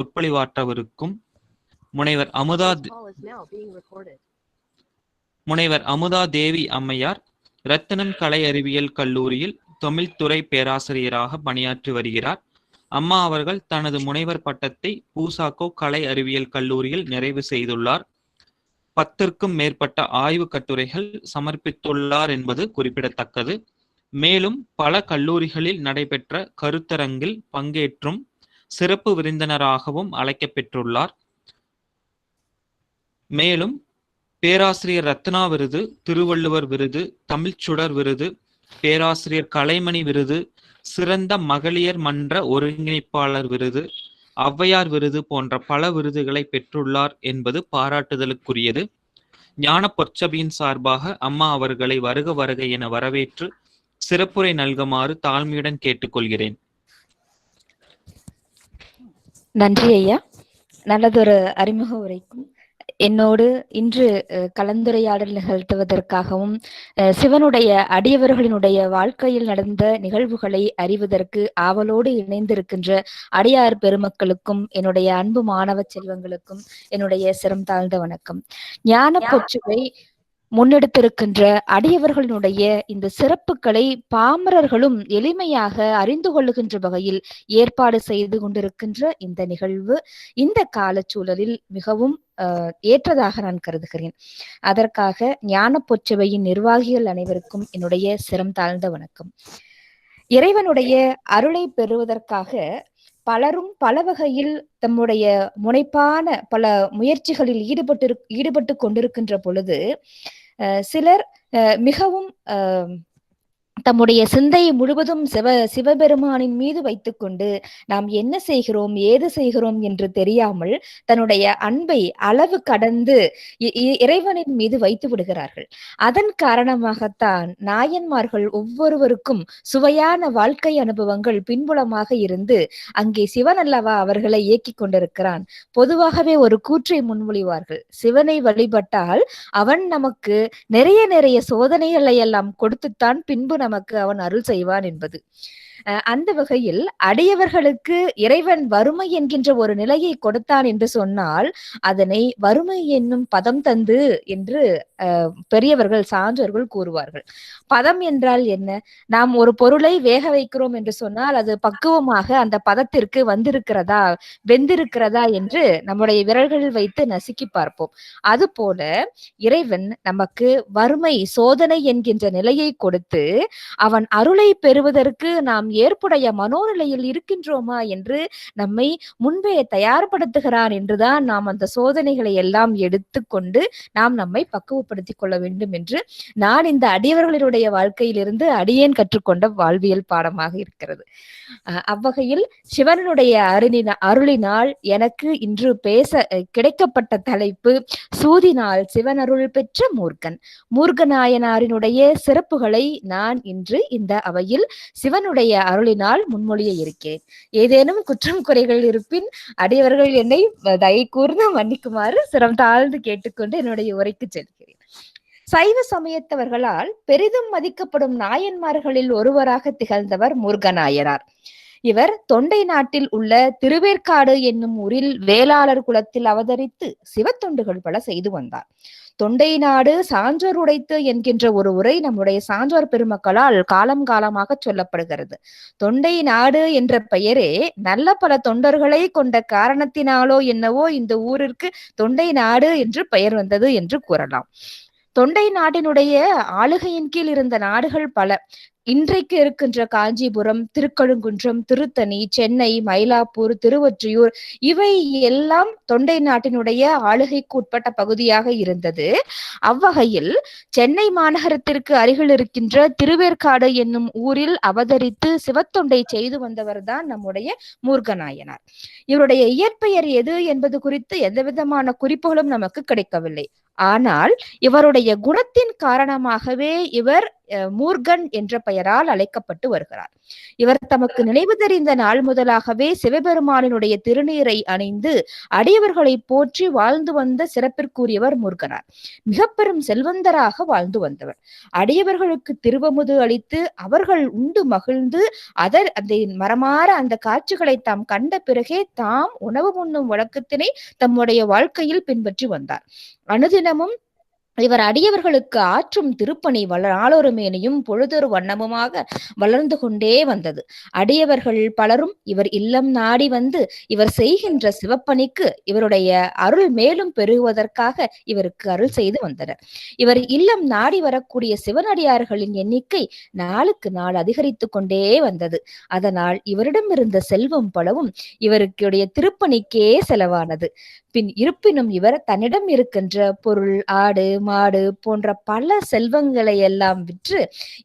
சொற்பொழிவாற்றவிருக்கும் முனைவர் அமுதா தேவி அம்மையார் ரத்தினம் கலை அறிவியல் கல்லூரியில் தமிழ்துறை பேராசிரியராக பணியாற்றி வருகிறார். அம்மா அவர்கள் தனது முனைவர் பட்டத்தை பூசாக்கோ கலை அறிவியல் கல்லூரியில் நிறைவு செய்துள்ளார். 10க்கும் மேற்பட்ட ஆய்வு கட்டுரைகள் சமர்ப்பித்துள்ளார் என்பது குறிப்பிடத்தக்கது. மேலும் பல கல்லூரிகளில் நடைபெற்ற கருத்தரங்கில் பங்கேற்றும் சிறப்பு விருந்தினராகவும் அழைக்கப்பெற்றுள்ளார். மேலும் பேராசிரியர் ரத்னா விருது, திருவள்ளுவர் விருது, தமிழ்ச்சுடர் விருது, பேராசிரியர் கலைமணி விருது, சிறந்த மகளிர் மன்ற ஒருங்கிணைப்பாளர் விருது, ஔவையார் விருது போன்ற பல விருதுகளை பெற்றுள்ளார் என்பது பாராட்டுதலுக்குரியது. ஞான பொற்சபையின் சார்பாக அம்மா அவர்களை வருக வருக என வரவேற்று சிறப்புரை நல்குமாறு தாழ்மையுடன் கேட்டுக்கொள்கிறேன். நன்றி ஐயா. நல்லதொரு அறிமுக உரைக்கும் என்னோடு இன்று கலந்துரையாடல் நிகழ்த்துவதற்காகவும் சிவனுடைய அடியவர்களினுடைய வாழ்க்கையில் நடந்த நிகழ்வுகளை அறிவதற்கு ஆவலோடு இணைந்திருக்கின்ற அடியார் பெருமக்களுக்கும் என்னுடைய அன்பு மாணவ செல்வங்களுக்கும் என்னுடைய சிரம் தாழ்ந்த வணக்கம். ஞான பொற்சுவை முன்னெடுத்திருக்கின்ற அடியவர்களினுடைய இந்த சிறப்புகளை பாமரர்களும் எளிமையாக அறிந்து கொள்ளுகின்ற வகையில் ஏற்பாடு செய்து கொண்டிருக்கின்ற இந்த நிகழ்வு இந்த காலச்சூழலில் மிகவும் ஏற்றதாக நான் கருதுகிறேன். அதற்காக ஞான பொற்சபையின் நிர்வாகிகள் அனைவருக்கும் என்னுடைய சிரம் தாழ்ந்த வணக்கம். இறைவனுடைய அருளை பெறுவதற்காக பலரும் பல வகையில் தம்முடைய முனைப்பான பல முயற்சிகளில் ஈடுபட்டு கொண்டிருக்கின்ற பொழுது சிலர் மிகவும் தம்முடைய சிந்தையை முழுவதும் சிவபெருமானின் மீது வைத்துக்கொண்டு நாம் என்ன செய்கிறோம் ஏது செய்கிறோம் என்று தெரியாமல் தன்னுடைய அன்பை அளவு கடந்து இறைவனின் மீது வைத்து விடுகிறார்கள். அதன் காரணமாகத்தான் நாயன்மார்கள் ஒவ்வொருவருக்கும் சுவையான வாழ்க்கை அனுபவங்கள் பின்புலமாக இருந்து அங்கே சிவன் அல்லவா அவர்களை இயக்கி கொண்டிருக்கிறான். பொதுவாகவே ஒரு கூற்றை முன்மொழிவார்கள், சிவனை வழிபட்டால் அவன் நமக்கு நிறைய நிறைய சோதனைகளை எல்லாம் கொடுத்துத்தான் பின்பு நமக்கு அவன் அருள் செய்வான் என்பது. அந்த வகையில் அடியவர்களுக்கு இறைவன் வறுமை என்கின்ற ஒரு நிலையை கொடுத்தான் என்று சொன்னால் அதனை வறுமை என்னும் பதம் தந்து என்று பெரியவர்கள் சான்றோர்கள் கூறுவார்கள். பதம் என்றால் என்ன? நாம் ஒரு பொருளை வேக வைக்கிறோம் என்று சொன்னால் அது பக்குவமாக அந்த பதத்திற்கு வந்திருக்கிறதா வெந்திருக்கிறதா என்று நம்முடைய விரல்களில் வைத்து நசுக்கி பார்ப்போம். அதுபோல இறைவன் நமக்கு வறுமை சோதனை என்கின்ற நிலையை கொடுத்து அவன் அருளை பெறுவதற்கு நாம் ஏற்புடைய மனோநிலையில் இருக்கின்றோமா என்று நம்மை முன்பே தயார்படுத்துகிறான் என்றுதான் நாம் அந்த சோதனைகளை எல்லாம் எடுத்துக்கொண்டு நாம் நம்மை பக்குவப்படுத்திக் கொள்ள வேண்டும் என்று நான் இந்த அடியவர்களுடைய வாழ்க்கையிலிருந்து அடியேன் கற்றுக்கொண்ட வாழ்வியல் பாடமாக இருக்கிறது. அவ்வகையில் சிவனுடைய அருளினால் எனக்கு இன்று பேச கிடைக்கப்பட்ட தலைப்பு சூதினால் சிவன் அருள் பெற்ற மூர்க்கன். மூர்க்கநாயனாரினுடைய சிறப்புகளை நான் இன்று இந்த அவையில் சிவனுடைய அருளினால் முன்மொழிய இருக்கிறேன். ஏதேனும் குற்றம் குறைகள் இருப்பின் அடியவர்கள் என்னை தயை கூர்ந்து மன்னிக்குமாறு சிரம் தாழ்ந்து கேட்டுக்கொண்டு என்னுடைய உரைக்கு செல்கிறேன். சைவ சமயத்தவர்களால் பெரிதும் மதிக்கப்படும் நாயன்மார்களில் ஒருவராக திகழ்ந்தவர் மூர்க்கநாயனார். இவர் தொண்டை நாட்டில் உள்ள திருவேற்காடு என்னும் ஊரில் வேளாளர் குலத்தில் அவதரித்து சிவத்தொண்டுகள் பல செய்து வந்தார். தொண்டை நாடு சான்றோர் உடைத்து என்கின்ற ஒரு உரை நம்முடைய சான்றோர் பெருமக்களால் காலம் காலமாக சொல்லப்படுகிறது. தொண்டை நாடு என்ற பெயரே நல்ல பல தொண்டர்களை கொண்ட காரணத்தினாலோ என்னவோ இந்த ஊரிற்கு தொண்டை நாடு என்று பெயர் வந்தது என்று கூறலாம். தொண்டை நாட்டினுடைய ஆளுகையின் கீழ் இருந்த நாடுகள் பல. இன்றைக்கு இருக்கின்ற காஞ்சிபுரம், திருக்கழுங்குன்றம், திருத்தணி, சென்னை, மயிலாப்பூர், திருவொற்றியூர் இவை எல்லாம் தொண்டை நாட்டினுடைய ஆளுகைக்கு உட்பட்ட பகுதியாக இருந்தது. அவ்வகையில் சென்னை மாநகரத்திற்கு அருகில் இருக்கின்ற திருவேற்காடு என்னும் ஊரில் அவதரித்து சிவத்தொண்டை செய்து வந்தவர் தான் நம்முடைய மூர்க்கநாயனார். இவருடைய இயற்பெயர் எது என்பது குறித்து எந்த விதமான குறிப்புகளும் நமக்கு கிடைக்கவில்லை. ஆனால் இவருடைய குணத்தின் காரணமாகவே இவர் மூர்கன் என்ற பெயரால் அழைக்கப்பட்டு வருகிறார். இவர் தமக்கு நினைவு தெரிந்த நாள் முதலாகவே சிவபெருமானினுடைய திருநீரை அணிந்து அடியவர்களை போற்றி வாழ்ந்து வந்த சிறப்பிற்குரியவர் மூர்கனார். மிக பெரும் செல்வந்தராக வாழ்ந்து வந்தவர். அடியவர்களுக்கு திருவமுது அளித்து அவர்கள் உண்டு மகிழ்ந்து அதை மரமாற அந்த காட்சிகளை தாம் கண்ட பிறகே தாம் உணவு உண்ணும் வழக்கத்தினை தம்முடைய வாழ்க்கையில் பின்பற்றி வந்தார். அனுதினமும் இவர் அடியவர்களுக்கு ஆற்றும் திருப்பணி நாளொரு மேனியும் பொழுதொரு வண்ணமுமாக வளர்ந்து கொண்டே வந்தது. அடியவர்கள் பலரும் இவர் இல்லம் நாடி வந்து இவர் செய்கின்ற சிவப்பணிக்கு இவருடைய அருள் மேலும் பெருகுவதற்காக இவருக்கு அருள் செய்து வந்தனர். இவர் இல்லம் நாடி வரக்கூடிய சிவனடியார்களின் எண்ணிக்கை நாளுக்கு நாள் அதிகரித்து கொண்டே வந்தது. அதனால் இவரிடம் இருந்த செல்வம் பலவும் இவருடைய திருப்பணிக்கே செலவானது. இருப்பினும் இவர் தன்னிடம் இருக்கின்ற பொருள், ஆடு, மாடு போன்ற பல செல்வங்களை எல்லாம் விற்று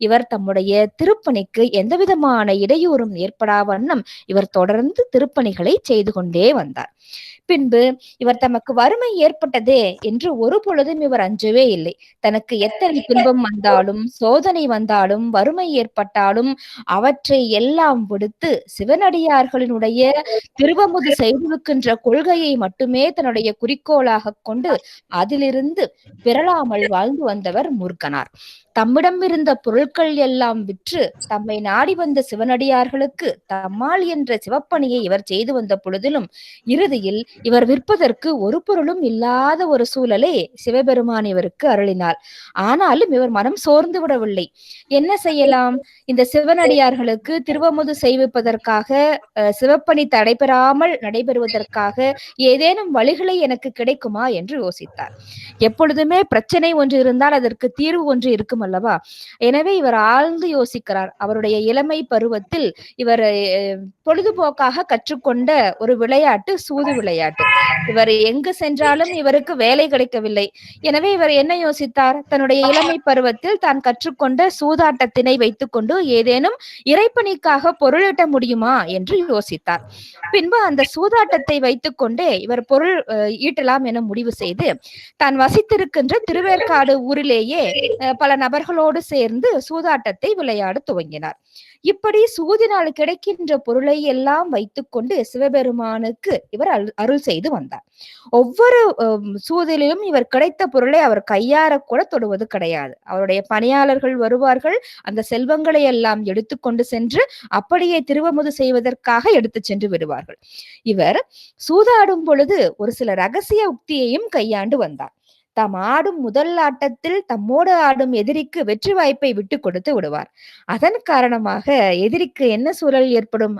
இவர் தம்முடைய திருப்பணிக்கு எந்தவிதமான இடையூறும் ஏற்படா வண்ணம் இவர் தொடர்ந்து திருப்பணிகளை செய்து கொண்டே வந்தார். பின்பு இவர் தமக்கு வறுமை ஏற்பட்டதே என்று ஒரு பொழுதும் இவர் அஞ்சவே இல்லை. தனக்கு எத்தனை துன்பம் வந்தாலும், சோதனை வந்தாலும், வறுமை ஏற்பட்டாலும் அவற்றை எல்லாம் விடுத்து சிவனடியார்களினுடைய திருவமுது செய்திருக்கின்ற கொள்கையை மட்டுமே தன்னுடைய குறிக்கோளாக கொண்டு அதிலிருந்து பிறழாமல் வாழ்ந்து வந்தவர் மூர்கனார். தம்மிடம் இருந்த பொருட்கள் எல்லாம் விற்று தம்மை நாடி வந்த சிவனடியார்களுக்கு தம்மால் என்ற சிவப்பணியை இவர் செய்து வந்த பொழுதிலும் இறுதியில் இவர் விற்பதற்கு ஒரு பொருளும் இல்லாத ஒரு சூழலை சிவபெருமான் இவருக்கு அருளினார். ஆனாலும் இவர் மனம் சோர்ந்து விடவில்லை. என்ன செய்யலாம்? இந்த சிவனடியார்களுக்கு திருவமுது செய்விப்பதற்காக, சிவப்பணி தடைபெறாமல் நடைபெறுவதற்காக ஏதேனும் வழிகளை எனக்கு கிடைக்குமா என்று யோசித்தார். எப்பொழுதுமே பிரச்சனை ஒன்று இருந்தால் அதற்கு தீர்வு ஒன்று இருக்கும் அல்லவா? எனவே இவர் ஆழ்ந்து யோசிக்கிறார். அவருடைய இளமை பருவத்தில் இவர் பொழுதுபோக்காக கற்றுக்கொண்ட ஒரு விளையாட்டு சூது விளையாட்டு. இவர் எங்கு சென்றாலும் இவருக்கு வேலை கிடைக்கவில்லை. எனவே இவர் என்ன யோசித்தார்? தன்னுடைய இளமை பருவத்தில் தான் கற்றுக்கொண்ட சூதாட்டத்தினை வைத்துக்கொண்டு ஏதேனும் இறைப்பணிக்காக பொருளீட்ட முடியுமா என்று யோசித்தார். பின்பு அந்த சூதாட்டத்தை வைத்துக்கொண்டே இவர் பொருள் ஈட்டலாம் என முடிவு செய்து தான் வசித்திருக்கின்ற திருவேற்காடு ஊரிலேயே பல நபர்களோடு சேர்ந்து சூதாட்டத்தை விளையாட துவங்கினார். இப்படி சூதினால் கிடைக்கின்ற பொருளை எல்லாம் வைத்துக்கொண்டு சிவபெருமானுக்கு இவர் அருள் செய்து வந்தார். ஒவ்வொரு சூதிலும் இவர் கிடைத்த பொருளை அவர் கையாற கூட தொடுவது கிடையாது. அவருடைய பணியாளர்கள் வருவார்கள், அந்த செல்வங்களை எல்லாம் எடுத்துக்கொண்டு சென்று அப்படியே திருவமுது செய்வதற்காக எடுத்து சென்று விடுவார்கள். இவர் சூதாடும் பொழுது ஒரு சில ரகசிய உக்தியையும் கையாண்டு வந்தார். தாம் ஆடும் முதல் ஆட்டத்தில் தம்மோடு ஆடும் எதிரிக்கு வெற்றி வாய்ப்பை விட்டு கொடுத்து விடுவார். அதன் காரணமாக எதிரிக்கு என்ன சூழல் ஏற்படும்?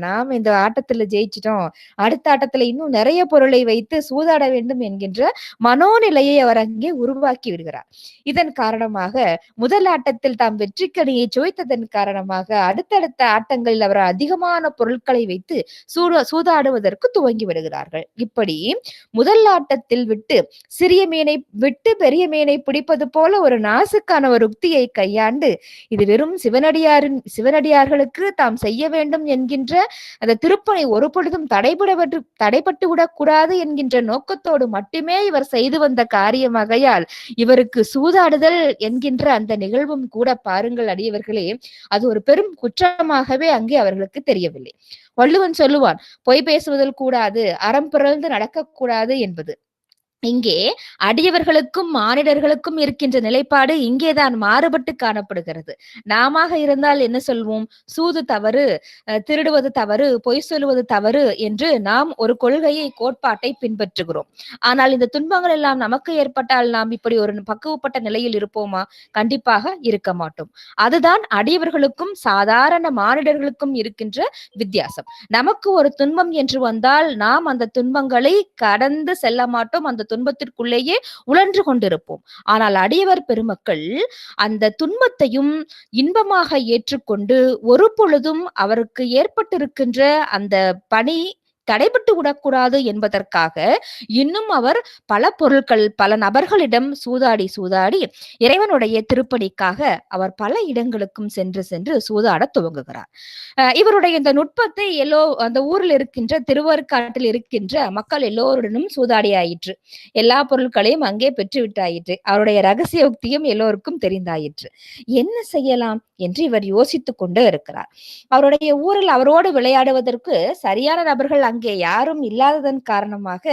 நாம் இந்த ஆட்டத்துல ஜெயிச்சிட்டோம், அடுத்த ஆட்டத்துல இன்னும் நிறைய பொருளை வைத்து சூதாட வேண்டும் என்கின்ற மனோநிலையை அவர் அங்கே உருவாக்கி விடுகிறார். இதன் காரணமாக முதல் ஆட்டத்தில் தாம் வெற்றிக்கணியை சுவைத்ததன் காரணமாக அடுத்தடுத்த ஆட்டங்களில் அவர் அதிகமான பொருட்களை வைத்து சூதாடுவதற்கு துவங்கி விடுகிறார்கள். இப்படி முதல் ஆட்டத்தில் விட்டு சிறிய மீனை விட்டு பெரிய மீனை பிடிப்பது போல ஒரு நாசுக்கான ஒரு உக்தியை கையாண்டு இது வெறும் சிவனடியார்களுக்கு தாம் செய்ய வேண்டும் என்கின்ற அந்த திருப்பணி ஒரு பொழுதும் தடைபட்டு விடக்கூடாது என்கின்ற நோக்கத்தோடு மட்டுமே இவர் செய்து வந்த காரியமாகையால் இவருக்கு சூதாடுதல் என்கின்ற அந்த நிகழ்வும் கூட பாருங்கள் அடியவர்களே, அது ஒரு பெரும் குற்றமாகவே அங்கே அவர்களுக்கு தெரியவில்லை. வள்ளுவன் சொல்லுவான், பொய் பேசுவதில் கூடாது, அறம் பிறழ்ந்து நடக்கக்கூடாது என்பது. இங்கே அடியவர்களுக்கும் மானிடர்களுக்கும் இருக்கின்ற நிலைப்பாடு இங்கேதான் மாறுபட்டு காணப்படுகிறது. நாம இருந்தால் என்ன சொல்வோம்? சூது தவறு, திருடுவது தவறு, பொய் சொல்லுவது தவறு என்று நாம் ஒரு கொள்கையை, கோட்பாட்டை பின்பற்றுகிறோம். ஆனால் இந்த துன்பங்கள் எல்லாம் நமக்கு ஏற்பட்டால் நாம் இப்படி ஒரு பக்குவப்பட்ட நிலையில் இருப்போமா? கண்டிப்பாக இருக்க மாட்டோம். அதுதான் அடியவர்களுக்கும் சாதாரண மானிடர்களுக்கும் இருக்கின்ற வித்தியாசம். நமக்கு ஒரு துன்பம் என்று வந்தால் நாம் அந்த துன்பங்களை கடந்து செல்ல மாட்டோம், அந்த துன்பத்திற்குள்ளேயே உழன்று கொண்டிருப்போம். ஆனால் அடியவர் பெருமக்கள் அந்த துன்பத்தையும் இன்பமாக ஏற்றுக்கொண்டு ஒரு பொழுதும் அவருக்கு ஏற்பட்டிருக்கின்ற அந்த பணி தடைபட்டு விடக்கூடாது என்பதற்காக இன்னும் அவர் பல பொருட்கள் பல நபர்களிடம் சூதாடி இறைவனுடைய திருப்பணிக்காக அவர் பல இடங்களுக்கும் சென்று சென்று சூதாட துவங்குகிறார். இவருடைய இந்த நுட்பத்தை அந்த ஊரில் இருக்கின்ற திருவருக்காட்டில் இருக்கின்ற மக்கள் எல்லோருடனும் சூதாடி ஆயிற்று. எல்லா பொருட்களையும் அங்கே பெற்றுவிட்டாயிற்று. அவருடைய ரகசிய உக்தியும் எல்லோருக்கும் தெரிந்தாயிற்று. என்ன செய்யலாம் என்று இவர் யோசித்துக் கொண்டே இருக்கிறார். அவருடைய ஊரில் அவரோடு விளையாடுவதற்கு சரியான நபர்கள் அங்கே யாரும் இல்லாததன் காரணமாக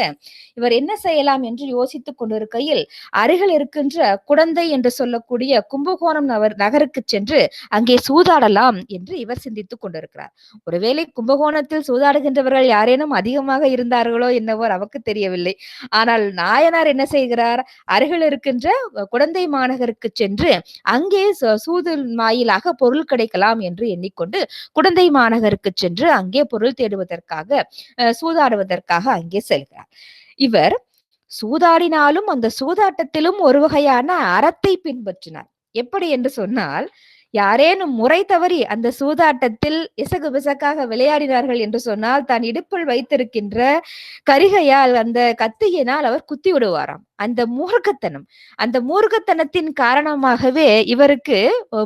இவர் என்ன செய்யலாம் என்று யோசித்துக் கொண்டிருக்கையில் அருகில் இருக்கின்ற குடந்தை என்று சொல்லக்கூடிய கும்பகோணம் நகருக்கு சென்று அங்கே சூதாடலாம் என்று இவர் சிந்தித்துக் கொண்டிருக்கிறார். ஒருவேளை கும்பகோணத்தில் சூதாடுகின்றவர்கள் யாரேனும் அதிகமாக இருந்தார்களோ என்னவோ அவருக்கு தெரியவில்லை. ஆனால் நாயனார் என்ன செய்கிறார், அருகில் இருக்கின்ற குடந்தை மாநகருக்கு சென்று அங்கே சூது வாயிலாக பொருள் கிடைக்கலாம் என்று எண்ணிக்கொண்டு குடந்தை மாநகருக்கு சென்று அங்கே பொருள் தேடுவதற்காக சூதாடுவதற்காக அங்கே செல்கிறார். இவர் சூதாடினாலும் அந்த சூதாட்டத்திலும் ஒரு வகையான அறத்தை பின்பற்றினார். எப்படி என்று சொன்னால், யாரேனும் முறை தவறி அந்த சூதாட்டத்தில் இசகு பிசக்காக விளையாடினார்கள் என்று சொன்னால் தான் இடுப்பில் வைத்திருக்கின்ற கரிகையால் அந்த கத்தியினால் அவர் குத்தி விடுவாராம். அந்த மூர்க்கத்தனத்தின் காரணமாகவே இவருக்கு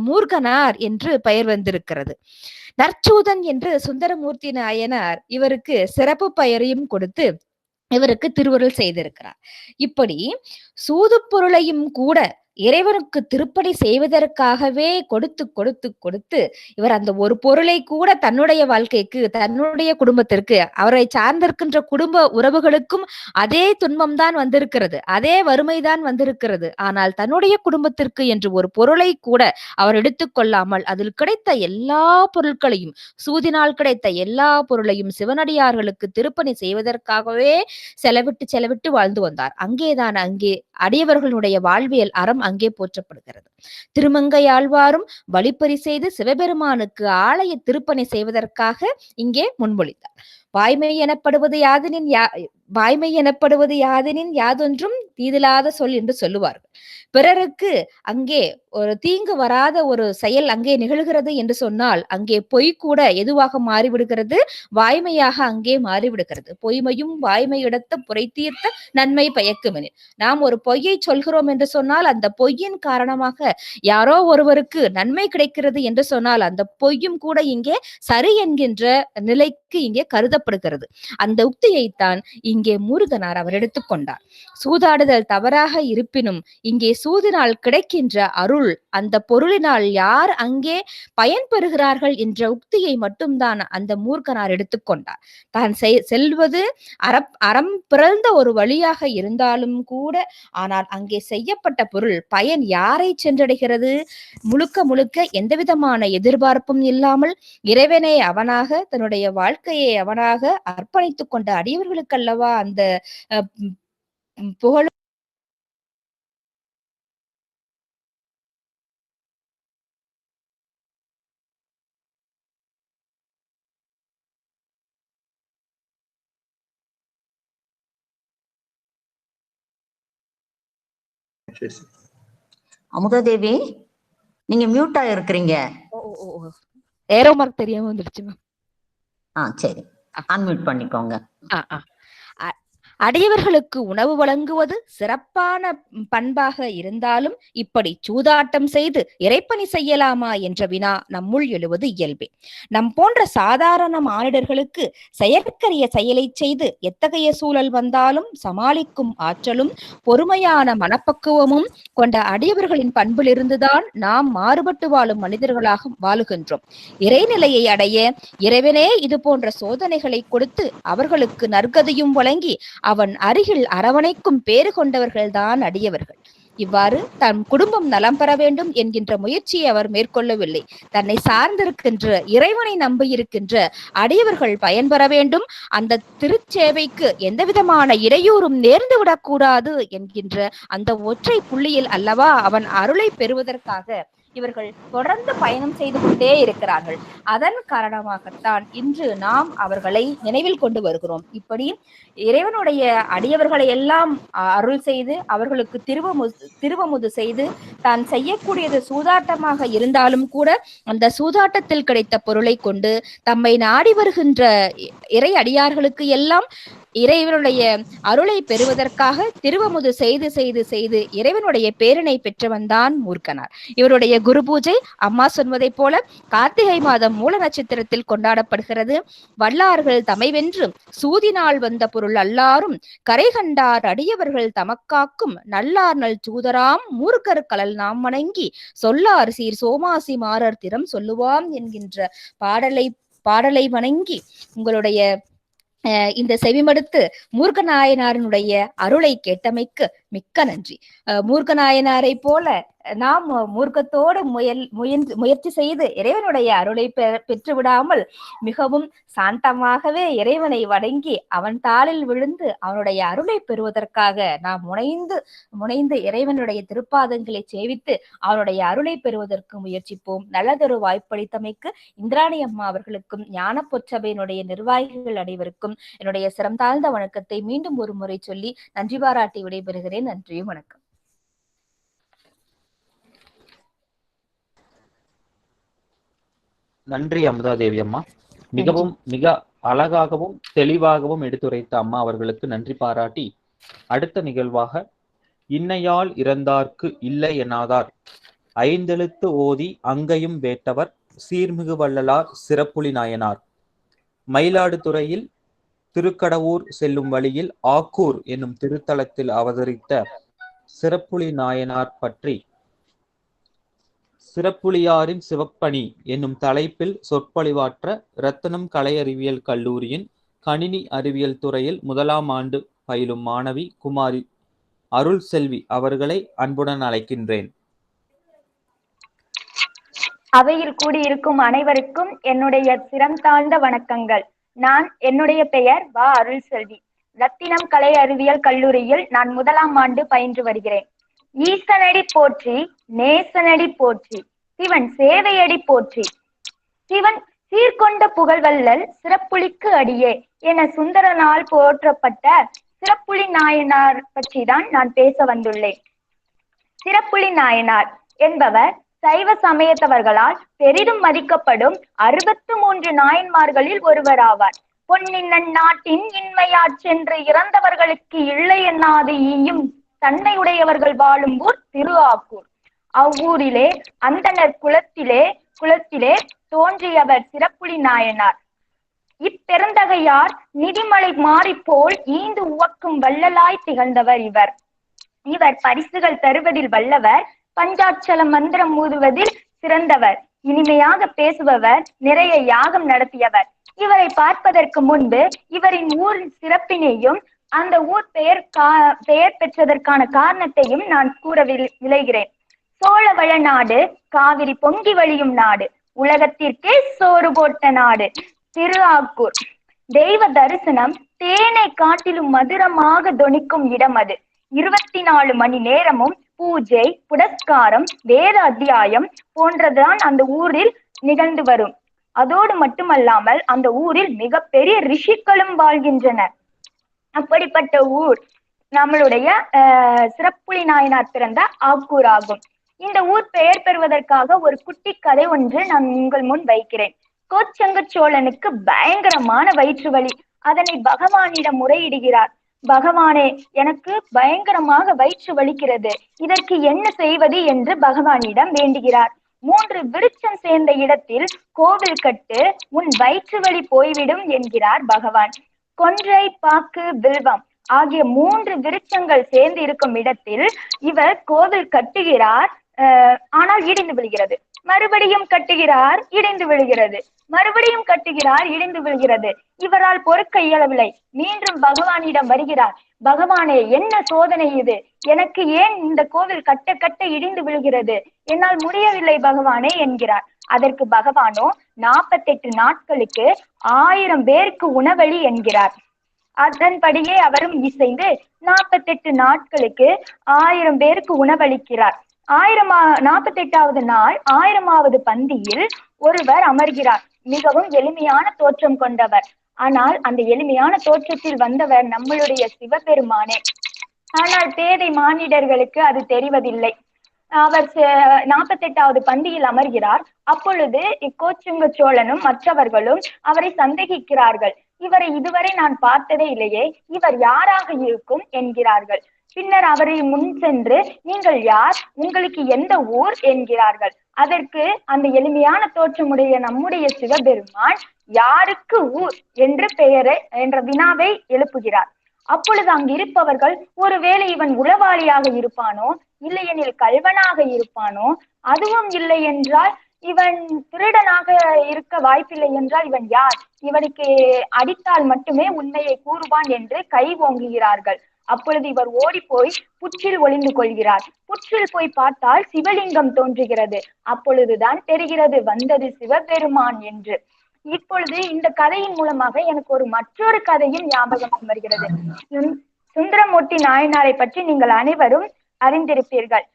மூர்க்கனார் என்று பெயர் வந்திருக்கிறது. நற்சூதன் என்று சுந்தரமூர்த்தி நாயனார் இவருக்கு சிறப்பு பெயரையும் கொடுத்து இவருக்கு திருவருள் செய்திருக்கிறார். இப்படி சூது பொருளையும் கூட இறைவனுக்கு திருப்பணி செய்வதற்காகவே கொடுத்து கொடுத்து கொடுத்து இவர் அந்த ஒரு பொருளை கூட தன்னுடைய வாழ்க்கைக்கு தன்னுடைய குடும்பத்திற்கு அவரை சார்ந்திருக்கின்ற குடும்ப உறவுகளுக்கும் அதே துன்பம் தான் வந்திருக்கிறது, அதே வறுமைதான் வந்திருக்கிறது. ஆனால் தன்னுடைய குடும்பத்திற்கு என்று ஒரு பொருளை கூட அவர் எடுத்துக்கொள்ளாமல் அதில் கிடைத்த எல்லா பொருட்களையும் சூதினால் கிடைத்த எல்லா பொருளையும் சிவனடியார்களுக்கு திருப்பணி செய்வதற்காகவே செலவிட்டு வாழ்ந்து வந்தார். அங்கே அடியவர்களுடைய வாழ்வியல் அறம் அங்கே போற்றப்படுகிறது. திருமங்கையாழ்வாரும் வழிப்பறி செய்து சிவபெருமானுக்கு ஆலய திருப்பணி செய்வதற்காக இங்கே முன்மொழிந்தார். வாய்மை எனப்படுவது யாதெனின் யாதொன்றும் தீதிலாத சொல் என்று சொல்லுவார்கள். பிறருக்கு அங்கே ஒரு தீங்கு வராத ஒரு செயல் அங்கே நிகழ்கிறது என்று சொன்னால் அங்கே பொய் கூட எதுவாக மாறிவிடுகிறது, வாய்மையாக அங்கே மாறிவிடுகிறது. பொய்மையும் வாய்மை இடத்த புரை தீர்த்த நன்மை பயக்குமெனில், நாம் ஒரு பொய்யை சொல்கிறோம் என்று சொன்னால் அந்த பொய்யின் காரணமாக யாரோ ஒருவருக்கு நன்மை கிடைக்கிறது என்று சொன்னால் அந்த பொய்யும் கூட இங்கே சரி என்கின்ற நிலைக்கு இங்கே கருதப்படுகிறது. அந்த உக்தியைத்தான் இங்கே முருகனார் அவர் எடுத்துக்கொண்டார். சூதாடுதல் தவறாக இருப்பினும் இங்கே சூதினால் கிடைக்கின்ற அருள், அந்த பொருளினால் யார் அங்கே பயன்பெறுகிறார்கள் என்ற உக்தியை மட்டும்தான் அந்த மூர்க்கனார் எடுத்துக்கொண்டார். தான் செல்வது அறம் பிறந்த ஒரு வழியாக இருந்தாலும் கூட, ஆனால் அங்கே செய்யப்பட்ட பொருள் பயன் யாரை சென்றடைகிறது, முழுக்க எந்தவிதமான எதிர்பார்ப்பும் இல்லாமல் இறைவனை அவனாக தன்னுடைய வாழ்க்கையை அவனாக அர்ப்பணித்துக் கொண்ட அடியவர்களுக்கல்லவா அந்த புகழ். அமுதாதேவி, நீங்க மியூட்டா இருக்கிறீங்க. ஏரோ மார்க் தெரியாம வந்துருச்சு மேம். சரி, அன்மியூட் பண்ணிக்கோங்க. அடியவர்களுக்கு உணவு வழங்குவது சிறப்பான பண்பாக இருந்தாலும் இப்படி சூதாட்டம் செய்து இறைப்பணி செய்யலாமா என்ற வினா நம்முள் எழுவது இயல்பே. நம் போன்ற சாதாரண மானிடர்களுக்கு செயற்கரிய செயலை செய்து எத்தகைய சூழல் வந்தாலும் சமாளிக்கும் ஆற்றலும் பொறுமையான மனப்பக்குவமும் கொண்ட அடியவர்களின் பண்பிலிருந்துதான் நாம் மாறுபட்டு வாழும் மனிதர்களாக வாழுகின்றோம். இறைநிலையை அடைய இறைவனே இது போன்ற சோதனைகளை கொடுத்து அவர்களுக்கு நற்கதியும் வழங்கி அவன் அருகில் அரவணைக்கும் பேறு கொண்டவர்கள்தான் அடியவர்கள். இவ்வாறு தன் குடும்பம் நலம் பெற வேண்டும் என்கின்ற முயற்சியை அவர் மேற்கொள்ளவில்லை. தன்னை சார்ந்திருக்கின்ற இறைவனை நம்பியிருக்கின்ற அடியவர்கள் பயன்பெற வேண்டும், அந்த திருச்சேவைக்கு எந்தவிதமான இடையூறும் நேர்ந்து விடக்கூடாது என்கின்ற அந்த ஒற்றை புள்ளியில் அல்லவா அவன் அருளை பெறுவதற்காக இவர்கள் தொடர்ந்து பயணம் செய்து கொண்டே இருக்கிறார்கள். அதன் காரணமாகத்தான் இன்று நாம் அவர்களை நினைவில் கொண்டு வருகிறோம். இப்படி இறைவனுடைய அடியவர்களை எல்லாம் அருள் செய்து அவர்களுக்கு திருவமுது செய்து தான் செய்யக்கூடியது சூதாட்டமாக இருந்தாலும் கூட அந்த சூதாட்டத்தில் கிடைத்த பொருளை கொண்டு தம்மை நாடி வருகின்ற இறை அடியார்களுக்கு எல்லாம் இறைவனுடைய அருளை பெறுவதற்காக திருவமுது செய்து செய்து செய்து இறைவனுடைய பேரினை பெற்றவன் தான் மூர்க்கனார். இவருடைய குரு பூஜை அம்மா சொன்னதை போல கார்த்திகை மாதம் மூல நட்சத்திரத்தில் கொண்டாடப்படுகிறது. வல்லார்கள் தமை வென்று சூதினால் வந்த பொருள் அல்லாரும் கரை கண்டார் அடியவர்கள் தமக்காக்கும் நல்லார் நல் சூதராம் மூர்க்கர் கலல் நாம் வணங்கி சொல்லார் சீர் சோமாசி மாறர் திறம் சொல்லுவாம் என்கின்ற பாடலை வணங்கி உங்களுடைய இந்த செவிமடுத்து மூர்க்கநாயனாரினுடைய அருளை கேட்டமைக்கு மிக்க நன்றி. மூர்க்கநாயனாரை போல நாம் மூர்க்கத்தோடு முயற்சி செய்து இறைவனுடைய அருளை பெற்று விடாமல் மிகவும் சாந்தமாகவே இறைவனை வணங்கி அவன் தாளில் விழுந்து அவனுடைய அருளை பெறுவதற்காக நாம் முனைந்து இறைவனுடைய திருப்பாதங்களை சேவித்து அவனுடைய அருளை பெறுவதற்கு முயற்சிப்போம். நல்லதொரு வாய்ப்பளித்தமைக்கு இந்திராணி அம்மா அவர்களுக்கும் ஞான பொற்சபையினுடைய நிர்வாகிகள் அனைவருக்கும் என்னுடைய சிறந்தாழ்ந்த வணக்கத்தை மீண்டும் ஒரு முறை சொல்லி நன்றி பாராட்டி விடைபெறுகிறேன். நன்றியும் வணக்கம். நன்றி அமுதாதேவி அம்மா. மிக அழகாகவும் தெளிவாகவும் எடுத்துரைத்த அம்மா அவர்களுக்கு நன்றி பாராட்டி அடுத்த நிகழ்வாக இன்னையால் இறந்தார்க்கு இல்லை எனாதார் ஐந்தெழுத்து ஓதி அங்கையும் வேட்டவர் சீர்மிகு வள்ளலார் சிறப்புலி நாயனார் மயிலாடுதுறையில் திருக்கடவூர் செல்லும் வழியில் ஆக்கூர் என்னும் திருத்தலத்தில் அவதரித்த சிறப்புலி நாயனார் பற்றி சிறப்புலியாரின் சிவப்பணி என்னும் தலைப்பில் சொற்பொழிவாற்ற ரத்தினம் கலை அறிவியல் கல்லூரியின் கணினி அறிவியல் துறையில் 1ஆம் ஆண்டு பயிலும் மாணவி குமாரி அருள் செல்வி அவர்களை அன்புடன் அழைக்கின்றேன். அவையில் கூடியிருக்கும் அனைவருக்கும் என்னுடைய சிறந்தாழ்ந்த வணக்கங்கள். என்னுடைய பெயர் வ. அருள் செல்வி. ரத்தினம் கலை அறிவியல் கல்லூரியில் நான் 1ஆம் ஆண்டு பயின்று வருகிறேன். ஈசனடி போற்றி நேசனடி போற்றி சிவன் சேவையடி போற்றி சிவன் சீர்கொண்ட புகழ்வல்லல் சிறப்புலிக்கு அடியே என சுந்தரனால் போற்றப்பட்ட சிறப்புலி நாயனார் பற்றி தான் நான் பேச வந்துள்ளேன். சிறப்புலி நாயனார் என்பவர் சைவ சமயத்தவர்களால் பெரிதும் மதிக்கப்படும் 63 நாயன்மார்களில் ஒருவராவார். பொன்னின் நாட்டின் இன்மையாற் சென்று இறந்தவர்களுக்கு இல்லை என்னாது ஈயும் தன்மையுடையவர்கள் வாழும் ஊர் திரு ஆக்கூர். அவ்வூரிலே அந்தனர் குலத்திலே தோன்றியவர் சிறப்புலி நாயனார். இப்பெருந்தகையார் நிதிமலை மாறிப்போல் ஈந்து உவக்கும் வள்ளலாய் திகழ்ந்தவர் இவர் பரிசுகள் தருவதில் வல்லவர், பஞ்சாட்சல மந்திரம் ஊதுவதில் சிறந்தவர், இனிமையாக பேசுபவர், நிறைய யாகம் நடத்தியவர். இவரை பார்ப்பதற்கு முன்பு இவரின் ஊரின் சிறப்பினையும் அந்த ஊர் பெயர் பெற்றதற்கான காரணத்தையும் நான் கூற விளைகிறேன். சோழவள நாடு, காவிரி பொங்கி வழியும் நாடு, உலகத்திற்கே சோறு போட்ட நாடு திரு ஆக்கூர். தெய்வ தரிசனம் தேனை காட்டிலும் மதுரமாக தொனிக்கும் இடம் அது. 24 மணி நேரமும் பூஜை, புனஸ்காரம், வேத அத்தியாயம் போன்றதுதான் அந்த ஊரில் நிகழ்ந்து வரும். அதோடு மட்டுமல்லாமல் அந்த ஊரில் மிகப்பெரிய ரிஷிகளும் வாழ்கின்றனர். அப்படிப்பட்ட ஊர் நம்மளுடைய சிறப்புலி நாயனார் பிறந்த ஆக்கூர் ஆகும். இந்த ஊர் பெயர் பெறுவதற்காக ஒரு குட்டி கதை ஒன்று நான் உங்கள் முன் வைக்கிறேன். கோச்சங்க சோழனுக்கு பயங்கரமான வயிற்று வலி. அதனை பகவானிடம் முறையிடுகிறார். பகவானே, எனக்கு பயங்கரமாக வயிற்று வலிக்கிறது, இதற்கு என்ன செய்வது என்று பகவானிடம் வேண்டுகிறார். 3 விருட்சம் சேர்ந்த இடத்தில் கோவில் கட்டு, உன் வயிற்று வலி போய்விடும் என்கிறார் பகவான். கொன்றை, பாக்கு, வில்வம் ஆகிய 3 விருட்சங்கள் சேர்ந்து இருக்கும் இடத்தில் இவர் கோவில் கட்டுகிறார். ஆனால் இடிந்து விழுகிறது. மறுபடியும் கட்டுகிறார், இடிந்து விழுகிறது. மறுபடியும் கட்டுகிறார், இடிந்து விழுகிறது. இவரால் பொறுக்க இயலவில்லை. மீண்டும் பகவானிடம் வருகிறார். பகவானே, என்ன சோதனை இது? எனக்கு ஏன் இந்த கோவில் கட்ட கட்ட இடிந்து விழுகிறது? என்னால் முடியவில்லை பகவானே என்கிறார். அதற்கு பகவானோ 48 நாட்களுக்கு 1000 பேருக்கு உணவளி என்கிறார். அதன்படியே அவரும் இசைந்து 48 நாட்களுக்கு 1000 பேருக்கு உணவளிக்கிறார். 48வது நாள் 1000வது பந்தியில் ஒருவர் அமர்கிறார். மிகவும் எளிமையான தோற்றம் கொண்டவர். ஆனால் அந்த எளிமையான தோற்றத்தில் வந்தவர் நம்மளுடைய சிவபெருமானே. ஆனால் பேதை மானிடர்களுக்கு அது தெரிவதில்லை. அவர் 48வது பந்தியில் அமர்கிறார். அப்பொழுது இக்கோச்சுங்க சோழனும் மற்றவர்களும் அவரை சந்தேகிக்கிறார்கள். இவரை இதுவரை நான் பார்த்ததே இல்லையே, இவர் யாராக இருக்கும் என்கிறார்கள். பின்னர் அவரை முன் சென்று, நீங்கள் யார், உங்களுக்கு எந்த ஊர் என்கிறார்கள். அதற்கு அந்த எளிமையான தோற்றமுடைய நம்முடைய சிவபெருமான் யாருக்கு ஊர் என்று என்ற வினாவை எழுப்புகிறார். அப்பொழுது அங்கிருப்பவர்கள், ஒருவேளை இவன் உளவாளியாக இருப்பானோ, இல்லையெனில் கல்வனாக இருப்பானோ, அதுவும் இல்லை என்றால் இவன் திருடனாக இருக்க வாய்ப்பில்லை என்றால் இவன் யார், இவனுக்கு அடித்தால் மட்டுமே உண்மையை கூறுவான் என்று கை ஓங்குகிறார்கள். அப்பொழுது இவர் ஓடி போய் புற்றில் ஒளிந்து கொள்கிறார். புற்றில் போய் பார்த்தால் சிவலிங்கம் தோன்றுகிறது. அப்பொழுதுதான் தெரிகிறது வந்தது சிவபெருமான் என்று. இப்பொழுது இந்த கதையின் மூலமாக எனக்கு மற்றொரு கதையும் ஞாபகம் வருகிறது. சுந்தரமூர்த்தி நாயனாரை பற்றி நீங்கள் அனைவரும் அறிந்திருப்பீர்கள்.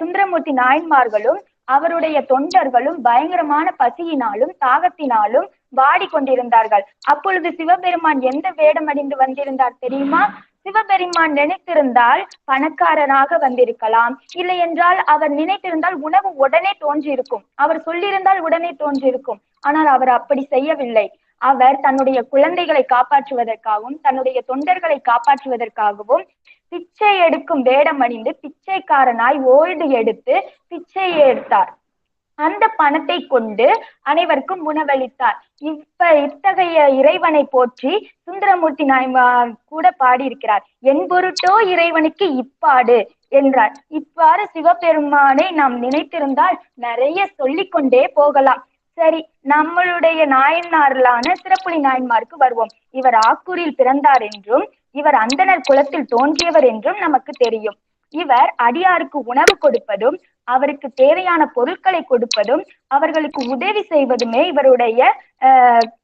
சுந்தரமூர்த்தி நாயன்மார்களும் அவருடைய தொண்டர்களும் பயங்கரமான பசியினாலும் தாகத்தினாலும் வாடிக்கொண்டிருந்தார்கள். அப்பொழுது சிவபெருமான் எந்த வேடம் அணிந்து வந்திருந்தார் தெரியுமா? சிவபெருமான் நினைத்திருந்தால் பணக்காரனாக வந்திருக்கலாம், இல்லை என்றால் அவர் நினைத்திருந்தால் உணவு உடனே தோன்றியிருக்கும், அவர் சொல்லியிருந்தால் உடனே தோன்றியிருக்கும். ஆனால் அவர் அப்படி செய்யவில்லை. அவர் தன்னுடைய குழந்தைகளை காப்பாற்றுவதற்காகவும் தன்னுடைய தொண்டர்களை காப்பாற்றுவதற்காகவும் பிச்சை எடுக்கும் வேடம் அணிந்து பிச்சைக்காரனாய் ஓய்டு எடுத்து பிச்சையை எடுத்தார். அந்த பணத்தை கொண்டு அனைவருக்கும் உணவளித்தார். இத்தகைய இறைவனை போற்றி சுந்தரமூர்த்தி நாயனார் கூட பாடியிருக்கிறார். என் பொருட்டோ இறைவனுக்கு இப்பாடு என்றார். இவ்வாறு சிவபெருமானை நாம் நினைத்திருந்தால் நிறைய சொல்லிக்கொண்டே போகலாம். சரி, நம்மளுடைய நாயன்மார்களான சிறப்புலி நாயன்மாருக்கு வருவோம். இவர் ஆக்கூரில் பிறந்தார் என்றும் இவர் அந்தணர் குலத்தில் தோன்றியவர் என்றும் நமக்கு தெரியும். இவர் அடியாருக்கு உணவு கொடுப்பதும் அவருக்கு தேவையான பொருட்களை கொடுப்பதும் அவர்களுக்கு உதவி செய்வதுமே இவருடைய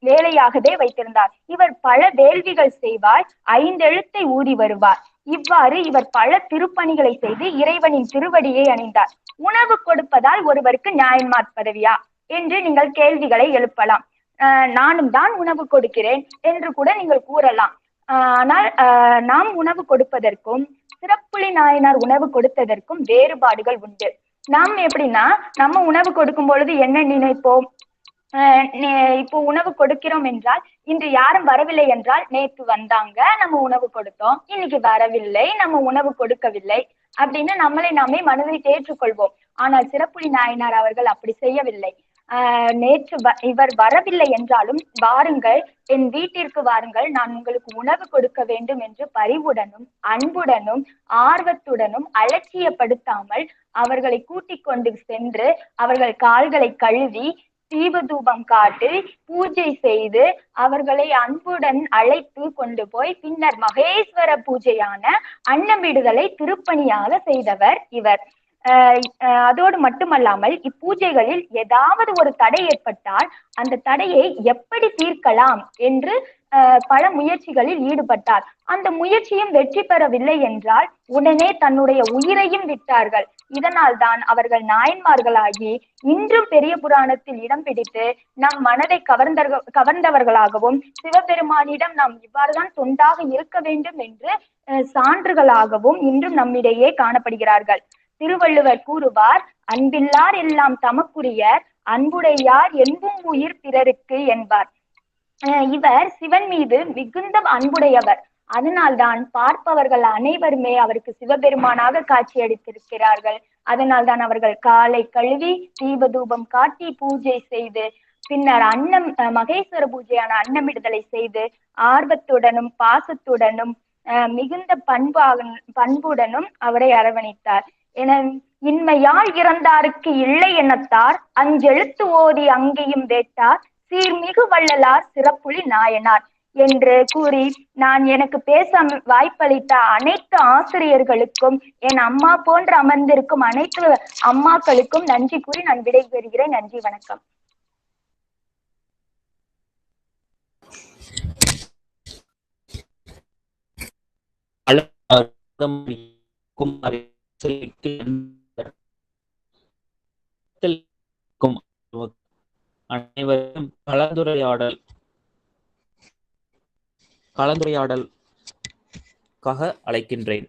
வேலையாகவே வைத்திருந்தார். இவர் பல வேள்விகள் செய்வார், 5 எழுத்தை ஊதி வருவார். இவ்வாறு இவர் பல திருப்பணிகளை செய்து இறைவனின் திருவடியை அணிந்தார். உணவு கொடுப்பதால் ஒருவருக்கு நியாயன்மார் பதவியா என்று நீங்கள் கேள்விகளை எழுப்பலாம். நானும் தான் உணவு கொடுக்கிறேன் என்று கூட நீங்கள் கூறலாம். ஆனால் நாம் உணவு கொடுப்பதற்கும் சிறப்புலி நாயனார் உணவு கொடுத்ததற்கும் வேறுபாடுகள் உண்டு. நாம் எப்படின்னா, நம்ம உணவு கொடுக்கும் பொழுது என்ன நினைப்போம்? இப்போ உணவு கொடுக்கிறோம் என்றால் இன்று யாரும் வரவில்லை என்றால் நேற்று வந்தாங்க, நம்ம உணவு கொடுத்தோம், இன்னைக்கு வரவில்லை, நம்ம உணவு கொடுக்கவில்லை அப்படின்னு நம்மளை நாமே மனதில் ஏற்றுக்கொள்வோம். ஆனால் சிறப்புலி நாயனார் அவர்கள் அப்படி செய்யவில்லை. நேற்று இவர் வரவில்லை என்றாலும் வாருங்கள், என் வீட்டிற்கு வாருங்கள், நான் உங்களுக்கு உணவு கொடுக்க வேண்டும் என்று பரிவுடனும் அன்புடனும் ஆர்வத்துடனும் அலட்சியப்படுத்தாமல் அவர்களை கூட்டிக் கொண்டு சென்று அவர்கள் கால்களை கழுவி தீபதூபம் காட்டி பூஜை செய்து அவர்களை அன்புடன் அழைத்து கொண்டு போய் பின்னர் மகேஸ்வர பூஜையான அன்னமிடுதலை திருப்பணியாக செய்தவர் இவர். அதோடு மட்டுமல்லாமல் இப்பூஜைகளில் ஏதாவது ஒரு தடை ஏற்பட்டால் அந்த தடையை எப்படி தீர்க்கலாம் என்று பல முயற்சிகளில் ஈடுபட்டார். அந்த முயற்சியும் வெற்றி பெறவில்லை என்றால் உடனே தன்னுடைய உயிரையும் விட்டார்கள். இதனால் தான் அவர்கள் நாயன்மார்களாகி இன்றும் பெரிய புராணத்தில் இடம் பிடித்து நம் மனதை கவர்ந்தவர்களாகவும் சிவபெருமானிடம் நாம் இவ்வாறுதான் தொண்டாக இருக்க வேண்டும் என்று சான்றுகளாகவும் இன்றும் நம்மிடையே காணப்படுகிறார்கள். திருவள்ளுவர் கூறுவார், அன்பில்லார் எல்லாம் தமக்குரியர், அன்புடையார் என்பும் உயிர் பிறருக்கு என்பார். இவர் சிவன் மீது மிகுந்த அன்புடையவர். அதனால்தான் பார்ப்பவர்கள் அனைவருமே அவருக்கு சிவபெருமானாக காட்சி அளித்திருக்கிறார்கள். அதனால்தான் அவர்கள் காலை கழுவி தீபதூபம் காட்டி பூஜை செய்து பின்னர் மகேஸ்வர பூஜையான அன்னமிடுதலை செய்து ஆர்வத்துடனும் பாசத்துடனும் மிகுந்த பண்புடனும் அவரை அரவணைத்தார். என இன்மையால் இறந்தாருக்கு இல்லை எனத்தார், அஞ்செழுத்து ஓதி அங்கேயும் வேட்டார், சீர்மிகு வள்ளலார் சிறப்புலி நாயனார் என்று கூறி நான் எனக்கு பேச வாய்ப்பளித்த அனைத்து ஆசிரியர்களுக்கும் என் அம்மா போன்று அமர்ந்திருக்கும் அனைத்து அம்மாக்களுக்கும் நன்றி கூறி நான் விடைபெறுகிறேன். நன்றி, வணக்கம். குமாரி இருக்கும் அனைவரும் கலந்துரையாடலுக்காக அழைக்கின்றேன்.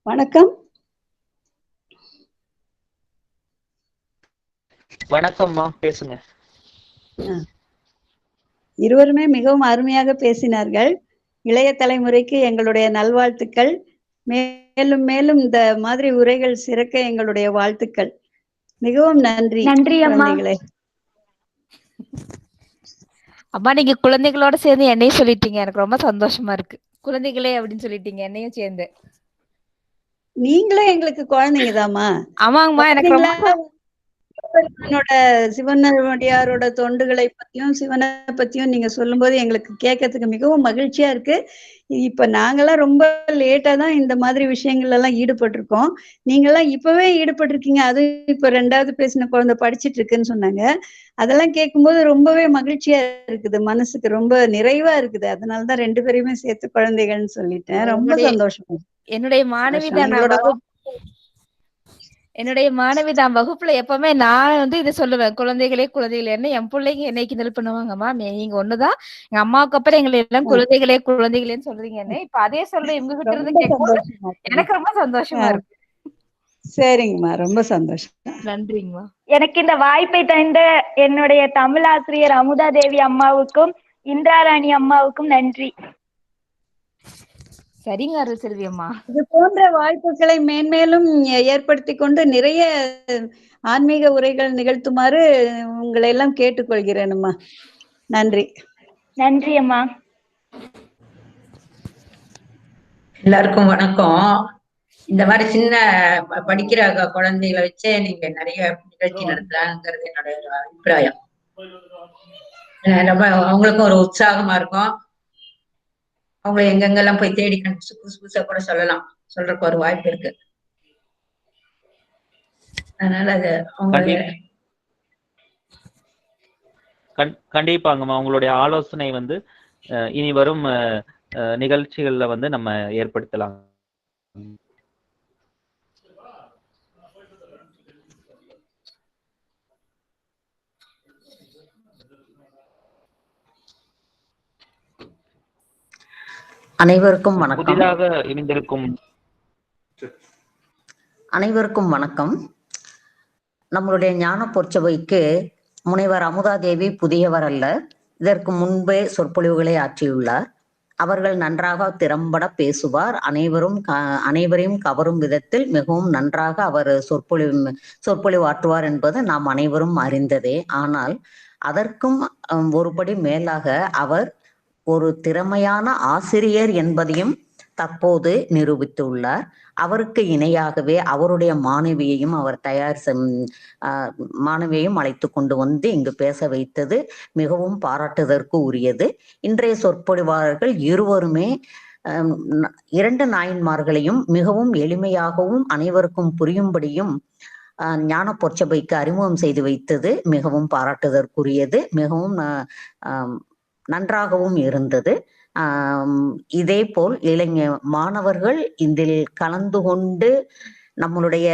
வணக்கம். வணக்கம்மா, பேசுங்க. இருவருமே மிகவும் அருமையாக பேசினார்கள். இளைய தலைமுறைக்கு எங்களுடைய நல்வாழ்த்துக்கள். மேலும் மேலும் இந்த மாதிரி உரைகள் சிறக்க எங்களுடைய வாழ்த்துக்கள். மிகவும் நன்றி. நன்றி அம்மா. குழந்தைகளே. அம்மா, நீங்க குழந்தைகளோட சேர்ந்து என்னையும் சொல்லிட்டீங்க. எனக்கு ரொம்ப சந்தோஷமா இருக்கு. குழந்தைகளே அப்படின்னு சொல்லிட்டீங்க என்னையும் சேர்ந்து. நீங்களும் எங்களுக்கு குழந்தைங்கதாம்மா. ஆமாங்கம்மா, எனக்கு ரொம்ப சிவபெருமானோட சிவனடியாரோட தொண்டுகளை பத்தியும் சிவனை பத்தியும் நீங்க சொல்லும்போது எங்களுக்கு கேட்கறதுக்கு மிகவும் மகிழ்ச்சியா இருக்கு. இப்ப நாங்கெல்லாம் ரொம்ப லேட்டா தான் இந்த மாதிரி விஷயங்கள் எல்லாம் ஈடுபட்டிருக்கோம். நீங்கெல்லாம் இப்பவே ஈடுபட்டிருக்கீங்க. அது இப்ப 2வது பேசின குழந்தை படிச்சிட்டு இருக்குன்னு சொன்னாங்க. அதெல்லாம் கேட்கும்போது ரொம்பவே மகிழ்ச்சியா இருக்குது. மனசுக்கு ரொம்ப நிறைவா இருக்குது. அதனாலதான் 2 பேரையுமே சேர்த்து குழந்தைகள்னு சொல்லிட்டேன். ரொம்ப சந்தோஷம். என்னுடைய மாணவி தான். என்னுடைய மாணவி தான். வகுப்புல எப்பவுமே நான் வந்து இதை சொல்லுவேன், குழந்தைகளே குழந்தைகளேன்னு. என் பிள்ளைங்க என்னை கிண்டல் பண்ணுவாங்கம்மா, நீங்க ஒண்ணுதான் எங்க அம்மாவுக்கு அப்புறம் எங்களை எல்லாம் குழந்தைகளே குழந்தைகளேன்னு சொல்றீங்கன்னு. இப்ப அதே சொல்ல இவங்க கிட்ட இருந்து கேட்கும்போது எனக்கு ரொம்ப சந்தோஷமா இருக்கு. சரிங்கம்மா, ரொம்ப சந்தோஷம். நன்றிங்கம்மா. எனக்கு இந்த வாய்ப்பை தந்த என்னுடைய தமிழ் ஆசிரியர் அமுதா தேவி அம்மாவுக்கும் இந்திராராணி அம்மாவுக்கும் நன்றி. சரிங்க அருள் செல்வி அம்மா. இது போன்ற வாய்ப்புகளை மேன்மேலும் ஏற்படுத்தி கொண்டு நிறைய ஆன்மீக உரைகள் நிகழ்த்துமாறு உங்களை எல்லாம் கேட்டுக்கொள்கிறேன் அம்மா. நன்றி. நன்றி அம்மா. எல்லாருக்கும் வணக்கம். இந்த மாதிரி சின்ன படிக்கிற குழந்தைகளை வச்சே நீங்க நிறைய நிகழ்ச்சி நடத்தலாங்கிறது என்னோட அபிப்பிராயம். ரொம்ப அவங்களுக்கும் ஒரு உற்சாகமா இருக்கும். அவங்க எங்கெங்கெல்லாம் போய் தேடி கண்டுச்சு புதுசு புதுசா கூட சொல்றதுக்கு ஒரு வாய்ப்பு இருக்கு. அதனால அது கண்டிப்பாங்கம்மா, உங்களுடைய ஆலோசனை வந்து இனி வரும் நிகழ்ச்சிகள்ல வந்து நம்ம ஏற்படுத்தலாம். அனைவருக்கும் வணக்கம். புதிதாக இணைந்திருக்கும் அனைவருக்கும் வணக்கம். நம்மளுடைய ஞான பொற்சபைக்கு முனைவர் அமுதாதேவி புதியவர் அல்ல. இதற்கு முன்பே சொற்பொழிவுகளை ஆற்றியுள்ளார். அவர்கள் நன்றாக திறம்பட பேசுவார். அனைவரையும் கவரும் விதத்தில் மிகவும் நன்றாக அவர் சொற்பொழிவு ஆற்றுவார் என்பது நாம் அனைவரும் அறிந்ததே. ஆனால் அதற்கும் ஒருபடி மேலாக அவர் ஒரு திறமையான ஆசிரியர் என்பதையும் தற்போது நிரூபித்துள்ளார். அவருக்கு இணையாகவே அவருடைய மாணவியையும் மாணவியையும் அழைத்து கொண்டு வந்து இங்கு பேச வைத்தது மிகவும் பாராட்டுதற்கு உரியது. இன்றைய சொற்பொழிவாளர்கள் இருவருமே 2 நாயன்மார்களையும் மிகவும் எளிமையாகவும் அனைவருக்கும் புரியும்படியும் ஞான பொற்சபைக்கு அறிமுகம் செய்து வைத்தது மிகவும் பாராட்டுதற்குரியது. மிகவும் நன்றாகவும் இருந்தது. இதே போல் மாணவர்கள் இதில் கலந்து கொண்டு நம்மளுடைய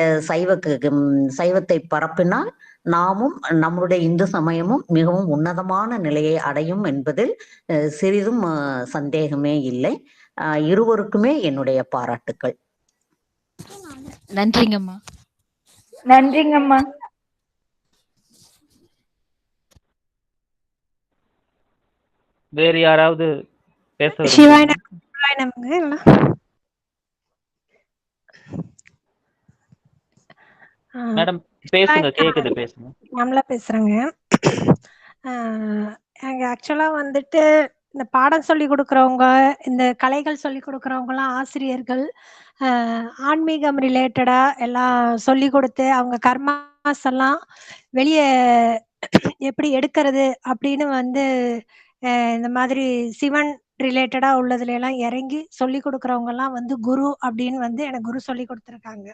சைவத்தை பரப்பினால் நாமும் நம்மளுடைய இந்து சமயமும் மிகவும் உன்னதமான நிலையை அடையும் என்பதில் சிறிதும் சந்தேகமே இல்லை. இருவருக்குமே என்னுடைய பாராட்டுக்கள். நன்றிங்கம்மா. நன்றிங்கம்மா. வேறு யாராவது பேச? மேடம் பேசுங்க, கேக்குது, பேசுங்க. நம்மளா பேசுறேங்க. ஆக்சுவலா வந்துட்டு இந்த பாடம் சொல்லி கொடுக்கறவங்க, இந்த கலைகள் சொல்லி கொடுக்கறவங்க எல்லாம் ஆசிரியர்கள் ஆன்மீகம் ரிலேட்டடா எல்லாம் சொல்லி கொடுத்து அவங்க கர்மாஸ் எல்லாம் வெளியே எப்படி எடுக்கிறது அப்படின்னு வந்து இந்த மாதிரி சிவன் ரிலேட்டடா உள்ளதுல எல்லாம் இறங்கி சொல்லி கொடுக்கறவங்க எல்லாம் வந்து குரு அப்படின்னு வந்து எனக்கு குரு சொல்லி கொடுத்துருக்காங்க.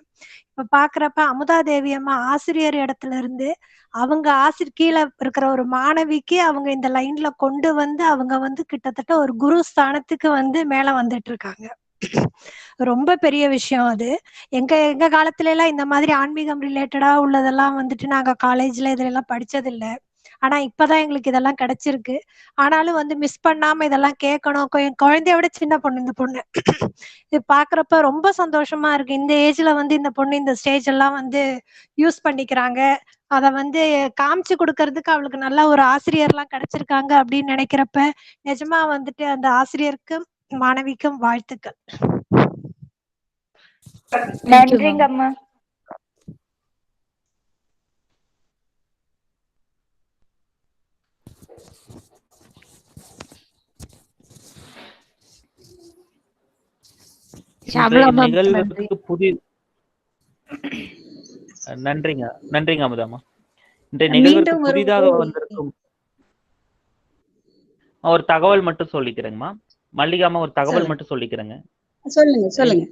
இப்ப பாக்குறப்ப அமுதா தேவி அம்மா ஆசிரியர் இடத்துல இருந்து அவங்க கீழே இருக்கிற ஒரு மாணவிக்கு அவங்க இந்த லைன்ல கொண்டு வந்து அவங்க வந்து கிட்டத்தட்ட ஒரு குரு ஸ்தானத்துக்கு வந்து மேல வந்துட்டு இருக்காங்க. ரொம்ப பெரிய விஷயம் அது. எங்க எங்க காலத்துல எல்லாம் இந்த மாதிரி ஆன்மீகம் ரிலேட்டடா உள்ளதெல்லாம் வந்துட்டு நாங்க காலேஜ்ல இதுல எல்லாம் படிச்சது இல்ல. ஆனா இப்பதான் எங்களுக்கு இதெல்லாம் கிடைச்சிருக்கு. ஆனாலும் வந்து மிஸ் பண்ணாம இதெல்லாம் கேட்கணும். என் குழந்தைய விட சின்ன பொண்ணு இந்த பொண்ணு. இது பாக்குறப்ப ரொம்ப சந்தோஷமா இருக்கு. இந்த ஏஜ்ல வந்து இந்த பொண்ணு இந்த ஸ்டேஜ் எல்லாம் வந்து யூஸ் பண்ணிக்கிறாங்க. அத வந்து காமிச்சு கொடுக்கறதுக்கு அவளுக்கு நல்ல ஒரு ஆசிரியர்லாம் கிடைச்சிருக்காங்க அப்படின்னு நினைக்கிறப்ப நிஜமா வந்துட்டு அந்த ஆசிரியருக்கும் மாணவிக்கும் வாழ்த்துக்கள். Thank you ma'am. நன்றிங்க அம்மா. ஷாம்லா இன்றைய மேம் நன்றி. நிகழ்வுக்கு நன்றிங்க அமுதாமா. இன்றைய நிகழ்வுக்கு மீண்டும் ஒரு புதிதாக முறை வந்திருக்கும் ஒரு தகவல் மட்டும் சொல்லிக்கிறேங்கம்மா. மல்லிகாமா ஒரு தகவல் சொல்லுங்க மட்டும் சொல்லிக்கிறேங்க. சொல்லுங்க.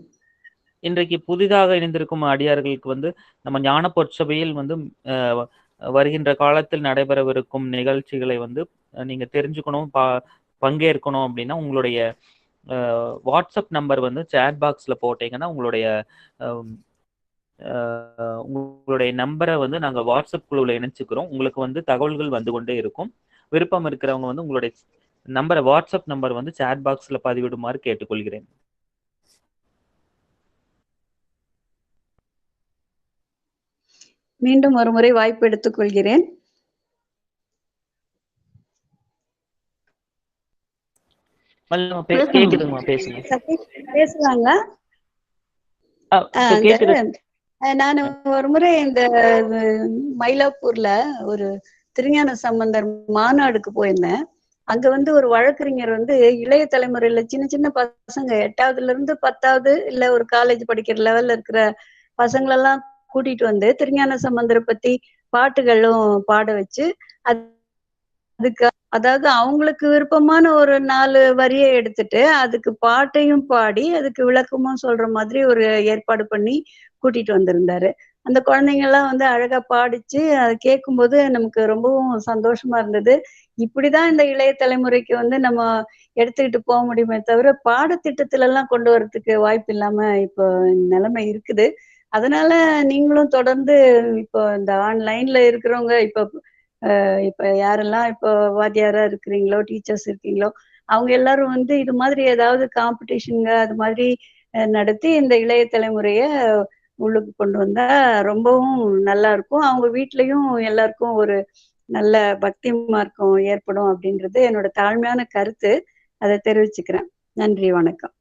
இன்றைக்கு புதிதாக இணைந்திருக்கும் அடியார்களுக்கு வந்து நம்ம ஞான பொற்சபையில் வந்து வருகின்ற காலத்தில் நடைபெறவிருக்கும் நிகழ்ச்சிகளை வந்து நீங்க தெரிஞ்சுக்கணும், பங்கேற்கணும் அப்படின்னா உங்களுடைய வாட்ஸ்அப் நம்பர் வந்து சேட் பாக்ஸ்ல போட்டீங்கன்னா உங்களுடைய நம்பரை வந்து நாங்கள் வாட்ஸ்அப் குழுவில் இணைச்சுக்கிறோம். உங்களுக்கு வந்து தகவல்கள் வந்து கொண்டே இருக்கும். விருப்பம் இருக்கிறவங்க வந்து உங்களுடைய நம்பரை வாட்ஸ்அப் நம்பர் வந்து சேட் பாக்ஸ்ல பதிவிடுமாறு கேட்டுக்கொள்கிறேன். மீண்டும் ஒரு முறை வாய்ப்பு எடுத்துக் கொள்கிறேன். கேக்குதுங்கம்மா, பேசுங்க. பேசலாங்களா? நான் ஒரு முறை இந்த மயிலாப்பூர்ல ஒரு திருஞான சம்பந்தர் மாநாடுக்கு போயிருந்தேன். அங்க வந்து ஒரு வழக்கறிஞர் வந்து இளைய தலைமுறையில சின்ன சின்ன பசங்க 8வதுல இருந்து 10வது இல்ல ஒரு காலேஜ் படிக்கிற லெவல்ல இருக்கிற பசங்களெல்லாம் கூட்டிட்டு வந்து திருஞான சம்பந்தரை பத்தி பாட்டுகளும் பாட வச்சு அதுக்கு அதாவது அவங்களுக்கு விருப்பமான ஒரு 4 வரியை எடுத்துட்டு அதுக்கு பாட்டையும் பாடி அதுக்கு விளக்கமும் சொல்ற மாதிரி ஒரு ஏற்பாடு பண்ணி கூட்டிட்டு வந்திருந்தாரு. அந்த குழந்தைங்க எல்லாம் வந்து அழகா பாடிச்சு அதை கேட்கும்போது நமக்கு ரொம்பவும் சந்தோஷமா இருந்தது. இப்படிதான் இந்த இளைய தலைமுறைக்கு வந்து நம்ம எடுத்துக்கிட்டு போக முடியுமே தவிர பாடத்திட்டத்துல எல்லாம் கொண்டு வரதுக்கு வாய்ப்பு இல்லாம இப்போ நிலைமை இருக்குது. அதனால நீங்களும் தொடர்ந்து இப்போ இந்த ஆன்லைன்ல இருக்கிறவங்க இப்ப யாரெல்லாம் இப்போ வாத்தியாரா இருக்கிறீங்களோ டீச்சர்ஸ் இருக்கீங்களோ அவங்க எல்லாரும் வந்து இது மாதிரி ஏதாவது காம்படிஷனுங்க அது மாதிரி நடத்தி இந்த இளைய தலைமுறைய உள்ளுக்கு கொண்டு வந்தா ரொம்பவும் நல்லா இருக்கும். அவங்க வீட்லயும் எல்லாருக்கும் ஒரு நல்ல பக்தி மார்க்கம் ஏற்படும் அப்படின்றது என்னோட தாழ்மையான கருத்து. அதை தெரிவிச்சுக்கிறேன். நன்றி, வணக்கம்.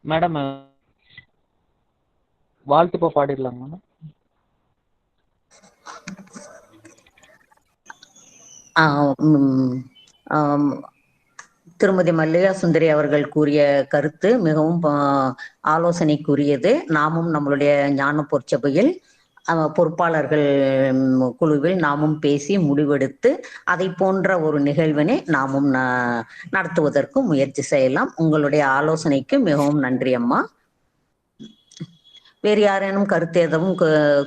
மேடம் வாழ்த்து பாடிடலாங்க மேடம். திருமதி மல்லிகா சுந்தரி அவர்கள் கூறிய கருத்து மிகவும் ஆலோசனைக்குரியது. நாமும் நம்மளுடைய ஞான பொற்சபையில் பொறுப்பாளர்கள் குழுவில் நாமும் பேசி முடிவெடுத்து அதை போன்ற ஒரு நிகழ்வினை நாமும் நடத்துவதற்கு முயற்சி செய்யலாம். உங்களுடைய ஆலோசனைக்கு மிகவும் நன்றி அம்மா. வேறு யாரேனும் கருத்து எதுவும்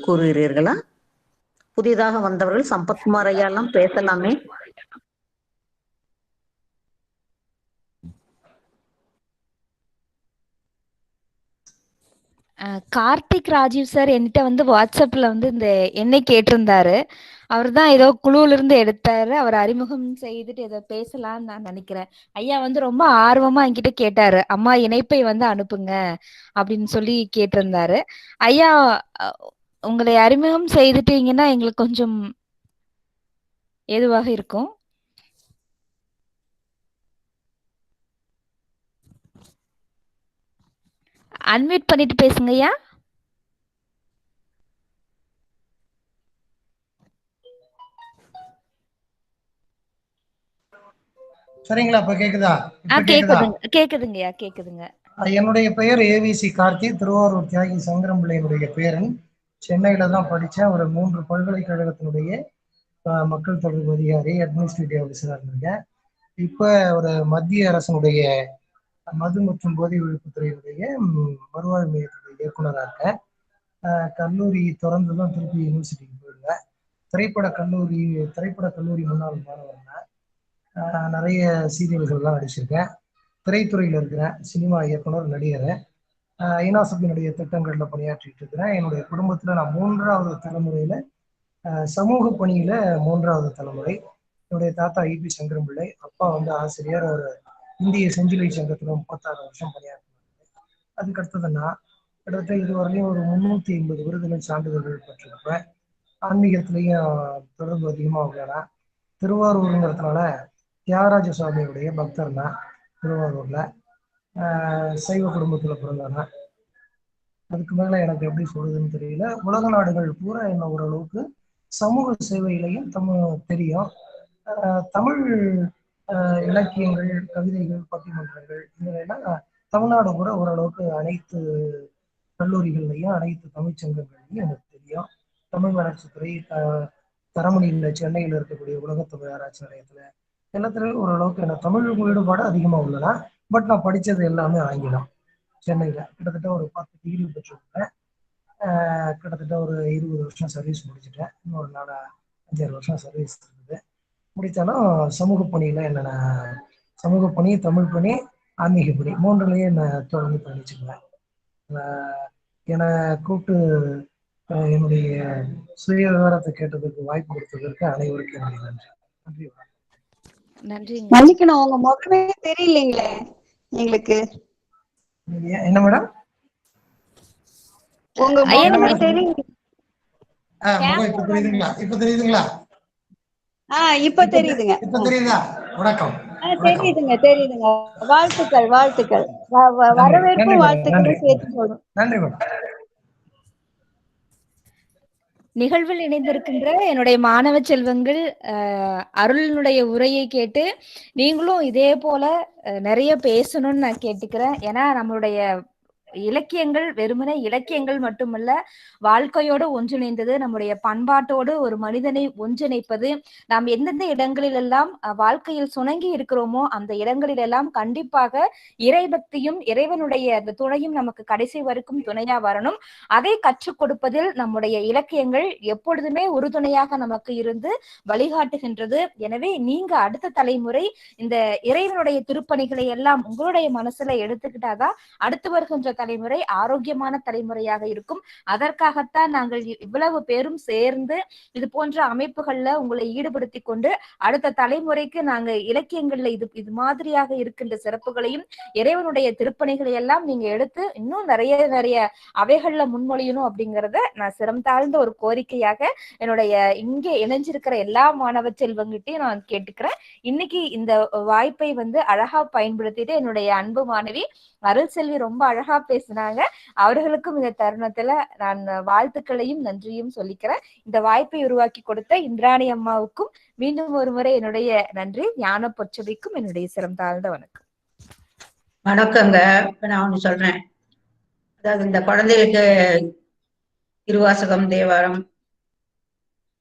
கூறுகிறீர்களா? புதிதாக வந்தவர்கள் சம்பத்குமார் ஐயா எல்லாம் பேசலாமே. கார்த்திக் ராஜீவ் சார் என்கிட்ட வந்து வாட்ஸ்அப்ல வந்து இந்த என்னை கேட்டிருந்தாரு. அவர் தான் ஏதோ குழுவில இருந்து எடுத்தாரு. அவர் அறிமுகம் செய்துட்டு ஏதோ பேசலாம்னு நான் நினைக்கிறேன். ஐயா வந்து ரொம்ப ஆர்வமா என்கிட்ட கேட்டாரு, அம்மா இணைப்பை வந்து அனுப்புங்க அப்படின்னு சொல்லி கேட்டிருந்தாரு. ஐயா உங்களை அறிமுகம் செய்துட்டீங்கன்னா எங்களுக்கு கொஞ்சம் ஏதுவாக இருக்கும். அன்மியூட் பண்ணிட்டு பேசுங்க ஐயா. சரிங்களா? இப்ப கேக்குதா? இப்ப கேக்குதா? கேக்குதுங்கய்யா, கேக்குதுங்க. என்னுடைய பெயர் ஏவிசி கார்த்தி, திருவாரூர் தியாகி சங்கரம் பிள்ளையினுடைய பேரன். சென்னையில தான் படித்தேன். ஒரு 3 பல்கலைக்கழகத்தினுடைய மக்கள் தொடர்பு அதிகாரி, அட்மினிஸ்ட்ரேட்டிவ் ஆஃபீஸராக இருந்திருக்கேன். இப்போ ஒரு மத்திய அரசனுடைய மது மற்றும் போதை ஒழிப்புத்துறையினுடைய வருவாய் மையத்துடைய இயக்குனராக இருக்கேன். கல்லூரி திறந்து தான் திருப்பி யூனிவர்சிட்டிக்கு போயிடுவேன். திரைப்பட கல்லூரி முன்னாள் மாணவன். நிறைய சீரியல்கள்லாம் நடிச்சிருக்கேன். திரைத்துறையில் இருக்கிறேன். சினிமா இயக்குனர், நடிகர். ஐநாசத்தினுடைய திட்டங்களில் பணியாற்றிட்டு இருக்கிறேன். என்னுடைய குடும்பத்தில் நான் 3வது தலைமுறையில் சமூக பணியில் 3வது தலைமுறை. என்னுடைய தாத்தா ஐபி சங்கரம் பிள்ளை, அப்பா வந்து ஆசிரியர். ஒரு இந்திய செஞ்சிலுவை சங்கத்தில் 36 வருஷம் பணியாற்றினாங்க. அதுக்கு அடுத்ததுன்னா கிட்டத்தட்ட இதுவரையிலும் ஒரு 350 விருதுகள், சான்றிதழ்கள் பெற்றிருப்பேன். ஆன்மீகத்திலையும் தொடர்பு அதிகமாக உள்ளன. திருவாரூருங்கிறதுனால தியாகராஜ சுவாமியுடைய பக்தர் தான். திருவாரூரில் சைவ குடும்பத்தில் பிறந்தானா. அதுக்கு மேலே எனக்கு எப்படி சொல்றதுன்னு தெரியல. உலக நாடுகள் பூரா என்ன ஓரளவுக்கு சமூக சேவையிலையும் தெரியும். தமிழ் இலக்கியங்கள், கவிதைகள், பட்டிமன்றங்கள் இதெல்லாம் தமிழ்நாடு கூட ஓரளவுக்கு அனைத்து கல்லூரிகள்லையும் அனைத்து தமிழ்ச்சங்கங்கள்லையும் எனக்கு தெரியும். தமிழ் வளர்ச்சித்துறை, தரமணியில் சென்னையில் இருக்கக்கூடிய உலகத்தமிழ் ஆராய்ச்சி நிலையத்தில் எல்லாத்துலேயும் ஓரளவுக்கு எனக்கு தமிழ் ஈடுபாடு அதிகமாக உள்ளன. பட் நான் படித்தது எல்லாமே ஆங்கிலம். சென்னையில் கிட்டத்தட்ட ஒரு 10 டிகிரி பெற்றிருக்கேன். கிட்டத்தட்ட ஒரு 20 வருஷம் சர்வீஸ் முடிச்சுட்டேன். இன்னொரு 5-6 வருஷம் சர்வீஸ் இருக்குது. முடித்தாலும் சமூக பணியில் என்னென்ன சமூக பணி, தமிழ் பணி, ஆன்மீக பணி 3லையும் என்னை தொடர்ந்து பயணிச்சுக்குவேன். என்னை கூப்பிட்டு என்னுடைய சுய விவரத்தை கேட்டதுக்கு வாய்ப்பு கொடுத்ததற்கு அனைவருக்கும் என்னுடைய நன்றி. நன்றி. நன்றி. மன்னிக்கணும், உங்க முகமே தெரியலீங்களே எங்களுக்கு. என்ன மேடம்? உங்க முகமே தெரியல. இப்ப தெரியுதுங்களா? இப்ப தெரியுதுங்களா? இப்ப தெரியுதுங்க. இப்ப தெரியுதா? வணக்கம். தெரியுதுங்க. வாழ்த்துக்கள், வாழ்த்துக்கள். வரவேற்பும் வாழ்த்துக்களும் சேர்த்து சொல்றோம். நன்றி மேடம். நிகழ்வில் இணைந்திருக்கின்ற என்னுடைய மாணவ செல்வங்கள், அருளினுடைய உரையை கேட்டு நீங்களும் இதே போல நிறைய பேசணும்னு நான் கேட்டுக்கிறேன். ஏன்னா நம்மளுடைய இலக்கியங்கள் வெறுமனே இலக்கியங்கள் மட்டுமல்ல, வாழ்க்கையோடு ஒன்றிணைந்தது, நம்முடைய பண்பாட்டோடு ஒரு மனிதனை ஒன்றிணைப்பது. நாம் எந்தெந்த இடங்களில் எல்லாம் வாழ்க்கையில் சுணங்கி இருக்கிறோமோ அந்த இடங்களில் எல்லாம் கண்டிப்பாக இறைபக்தியும் இறைவனுடைய அந்த துணையும் நமக்கு கடைசி வரைக்கும் துணையா வரணும். அதை கற்றுக் கொடுப்பதில் நம்முடைய இலக்கியங்கள் எப்பொழுதுமே உறுதுணையாக நமக்கு இருந்து வழிகாட்டுகின்றது. எனவே நீங்க அடுத்த தலைமுறை இந்த இறைவனுடைய திருப்பணிகளை எல்லாம் உங்களுடைய மனசுல எடுத்துக்கிட்டாதான் அடுத்து வருகின்ற தலைமுறை ஆரோக்கியமான தலைமுறையாக இருக்கும். அதற்காகத்தான் நாங்கள் இவ்வளவு பேரும் சேர்ந்து இது போன்ற அமைப்புகள்ல உங்களை ஈடுபடுத்தி கொண்டு அடுத்த தலைமுறைக்கு நாங்க இலக்கியங்கள்ல இது மாதிரியாக இருக்கின்ற சிறப்புகளையும் இறைவனுடைய திருப்பணிகளை எல்லாம் நீங்க எடுத்து இன்னும் நிறைய அவைகள்ல முன்மொழியணும் அப்படிங்கறத நான் சிரம் தாழ்ந்த ஒரு கோரிக்கையாக என்னுடைய இங்கே இணைஞ்சிருக்கிற எல்லா மாணவ செல்வங்கிட்டையும் நான் கேட்டுக்கிறேன். இன்னைக்கு இந்த வாய்ப்பை அழகா பயன்படுத்திட்டு என்னுடைய அன்பு மாணவி அருள் செல்வி ரொம்ப அழகா பேசினாங்க. அவர்களுக்கும் இந்த தருணத்துல நான் வாழ்த்துக்களையும் நன்றியும் சொல்லிக்கிறேன். இந்த வாய்ப்பை உருவாக்கி கொடுத்த இந்திராணி அம்மாவுக்கும் மீண்டும் ஒரு முறை என்னுடைய நன்றி. ஞான பொற்சபைக்கும் என்னுடைய சிரம் தாழ்ந்த வணக்கம். வணக்கங்க. இப்ப நான் ஒண்ணு சொல்றேன். அதாவது இந்த குழந்தைகளுக்கு திருவாசகம், தேவாரம்,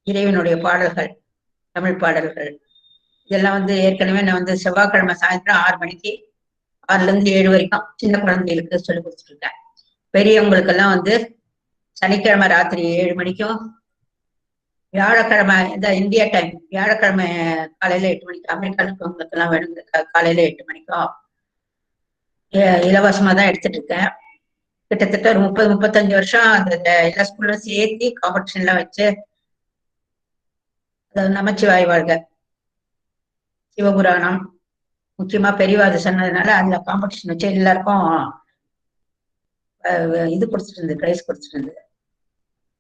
இறைவனுடைய பாடல்கள், தமிழ் பாடல்கள் இதெல்லாம் ஏற்கனவே நான் செவ்வாய்க்கிழமை சாயந்தரம் 6 மணிக்கு 6ல இருந்து 7 வரைக்கும் சின்ன குழந்தைகளுக்கு சொல்லி கொடுத்துட்டு இருக்கேன். பெரியவங்களுக்கெல்லாம் சனிக்கிழமை ராத்திரி 7 மணிக்கும், வியாழக்கிழமை இந்தியா டைம் வியாழக்கிழமை காலையில 8 மணிக்கு, அமெரிக்காவில் இருக்கவங்களுக்கெல்லாம் வேணுங்க காலையில 8 மணிக்கும் இலவசமா தான் எடுத்துட்டு இருக்கேன். கிட்டத்தட்ட ஒரு 30-35 வருஷம் அந்த எல்லா ஸ்கூல்லும் சேர்த்து காம்படிஷன்லாம் வச்சு, அதாவது நமச்சிவாய் வாழ்க, சிவபுராணம், முக்கியமா பெரியவாது சொன்னதுனால அதுல காம்படிஷன் வச்சு எல்லாருக்கும் இது கொடுத்துட்டு இருந்தது, பிரைஸ் கொடுத்துட்டு இருந்தது.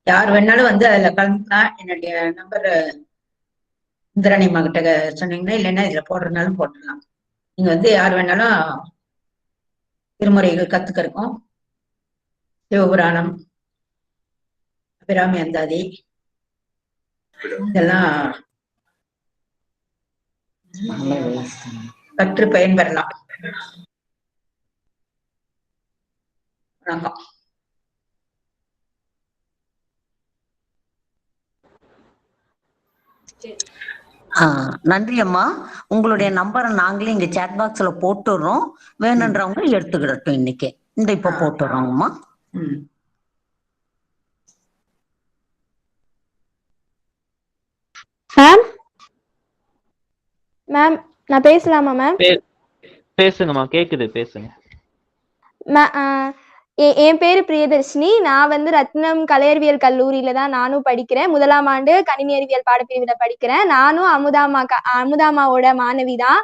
யார் வேணாலும் அதுல கலந்துக்கலாம். என்னுடைய நம்பர் இந்திராணி அம்மா கிட்ட சொன்னீங்கன்னா, இல்லைன்னா இதுல போடுறதுனாலும் போட்டுடலாம். நீங்க யார் வேணாலும் திருமுறைகள் கத்துக்கிறக்கும், சிவபுராணம், அபிராமி அந்தாதி இதெல்லாம் கற்று பயன்பெறலாம். வணக்கம். நன்றி அம்மா. உங்களுடைய நம்பரை நாங்களே இங்க சேட் பாக்ஸ்ல போட்டுடுறோம். வேணுன்றவங்க எடுத்துக்கிடட்டும். இன்னைக்கு இப்ப போட்டுடுறோங்கம்மா. மேம் மேம் நான் பேசலாமா மேம்? பேசுங்கம்மா, கேக்குது, பேசுங்க. என் பேரு பிரியதர்ஷினி. நான் வந்து ரத்னம் கலையறிவியல் கல்லூரியில தான் நானும் படிக்கிறேன். 1ஆம் ஆண்டு கணினி அறிவியல் பாடப்பிரிவுல படிக்கிறேன். நானும் அமுதாமாவோட மாணவி தான்.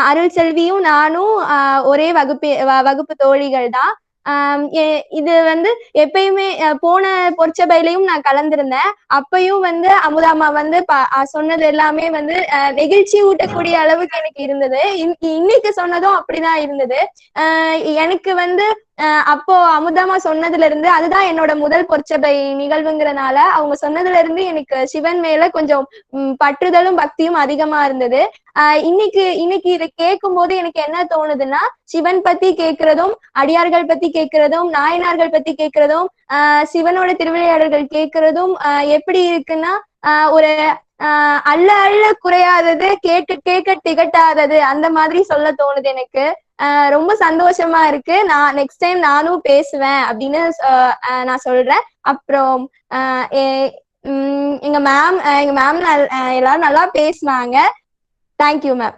அருள் செல்வியும் நானும் ஒரே வகுப்பு தோழிகள் தான். இது வந்து எப்பயுமே போன பொற்சபையிலையும் நான் கலந்திருந்தேன். அப்பயும் வந்து அமுதாமா வந்து சொன்னது எல்லாமே வந்து நெகிழ்ச்சி ஊட்டக்கூடிய அளவுக்கு எனக்கு இருந்தது. இன்னைக்கு சொன்னதும் அப்படிதான் இருந்தது. எனக்கு வந்து அப்போ அமுதாமா சொன்னதுல இருந்து, அதுதான் என்னோட முதல் பொற்சபை நிகழ்வுங்கிறனால அவங்க சொன்னதுல இருந்து எனக்கு சிவன் மேல கொஞ்சம் பற்றுதலும் பக்தியும் அதிகமா இருந்தது. இன்னைக்கு இதை கேட்கும் போது எனக்கு என்ன தோணுதுன்னா, சிவன் பத்தி கேட்கிறதும், அடியார்கள் பத்தி கேட்கிறதும், நாயனார்கள் பத்தி கேட்கிறதும், சிவனோட திருவிளையாடல்கள் கேட்கிறதும் எப்படி இருக்குன்னா, ஒரு அள்ள குறையாதது, கேட்க திகட்டாதது, அந்த மாதிரி சொல்ல தோணுது எனக்கு. ரொம்ப சந்தோஷமா இருக்கு. நான் நெக்ஸ்ட் டைம் நானும் பேசுவேன் அப்படின்னு நான் சொல்றேன். அப்புறம் எங்க மேம் எல்லாரும் நல்லா பேசினாங்க. Thank you ma'am.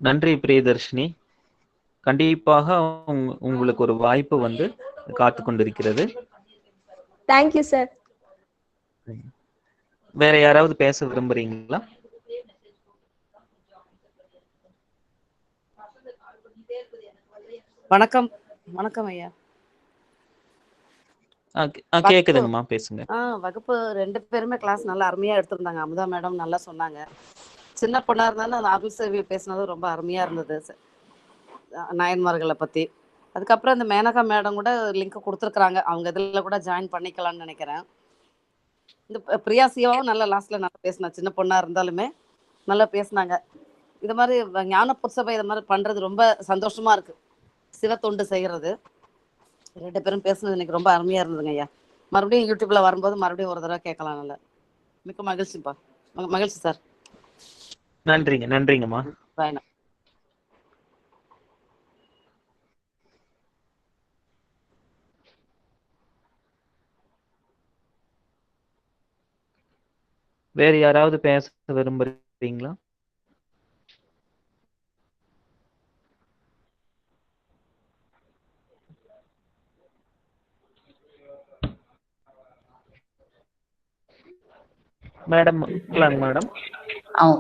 நன்றி பிரியதர்ஷினி. கண்டிப்பாக உங்களுக்கு ஒரு வாய்ப்பு வந்து காத்து கொண்டிருக்கிறது. Thank you sir. வேற யாராவது பேச விரும்புறீங்களா? வணக்கம். வணக்கம் ஐயா. கேக்குதுங்கம்மா, பேசுங்க. வகுப்பு 2 பேருமே கிளாஸ் நல்லா அருமையா எடுத்திருந்தாங்க. அமுதா மேடம் நல்லா சொன்னாங்க. சின்ன பொண்ணா இருந்தாலும் அந்த அருள் செல்வி பேசினது ரொம்ப அருமையா இருந்தது நாயன்மார்களை பத்தி. அதுக்கப்புறம் இந்த மேனகா மேடம் கூட லிங்க் கொடுத்துருக்குறாங்க. அவங்க இதில் கூட ஜாயின் பண்ணிக்கலாம்னு நினைக்கிறேன். இந்த பிரியா சிவாவும் நல்லா லாஸ்ட்ல நல்லா பேசினா, சின்ன பொண்ணா இருந்தாலுமே நல்லா பேசினாங்க. இது மாதிரி ஞான புற்சபை இது மாதிரி பண்றது ரொம்ப சந்தோஷமா இருக்கு. சிவ தொண்டு செய்யறது 2 பேரும் பேசுனது எனக்கு ரொம்ப அருமையா இருந்ததுங்க ஐயா. மறுபடியும் யூடியூப்ல வரும்போது மறுபடியும் ஒரு தடவை கேட்கலாம். நல்லா மிக்க மகிழ்ச்சிப்பா. மகிழ்ச்சி சார். நன்றிங்கம்மா. பாய்ண்ணா. வேற யாராவது பேச விரும்புறீங்களா? மேடம் மேடம்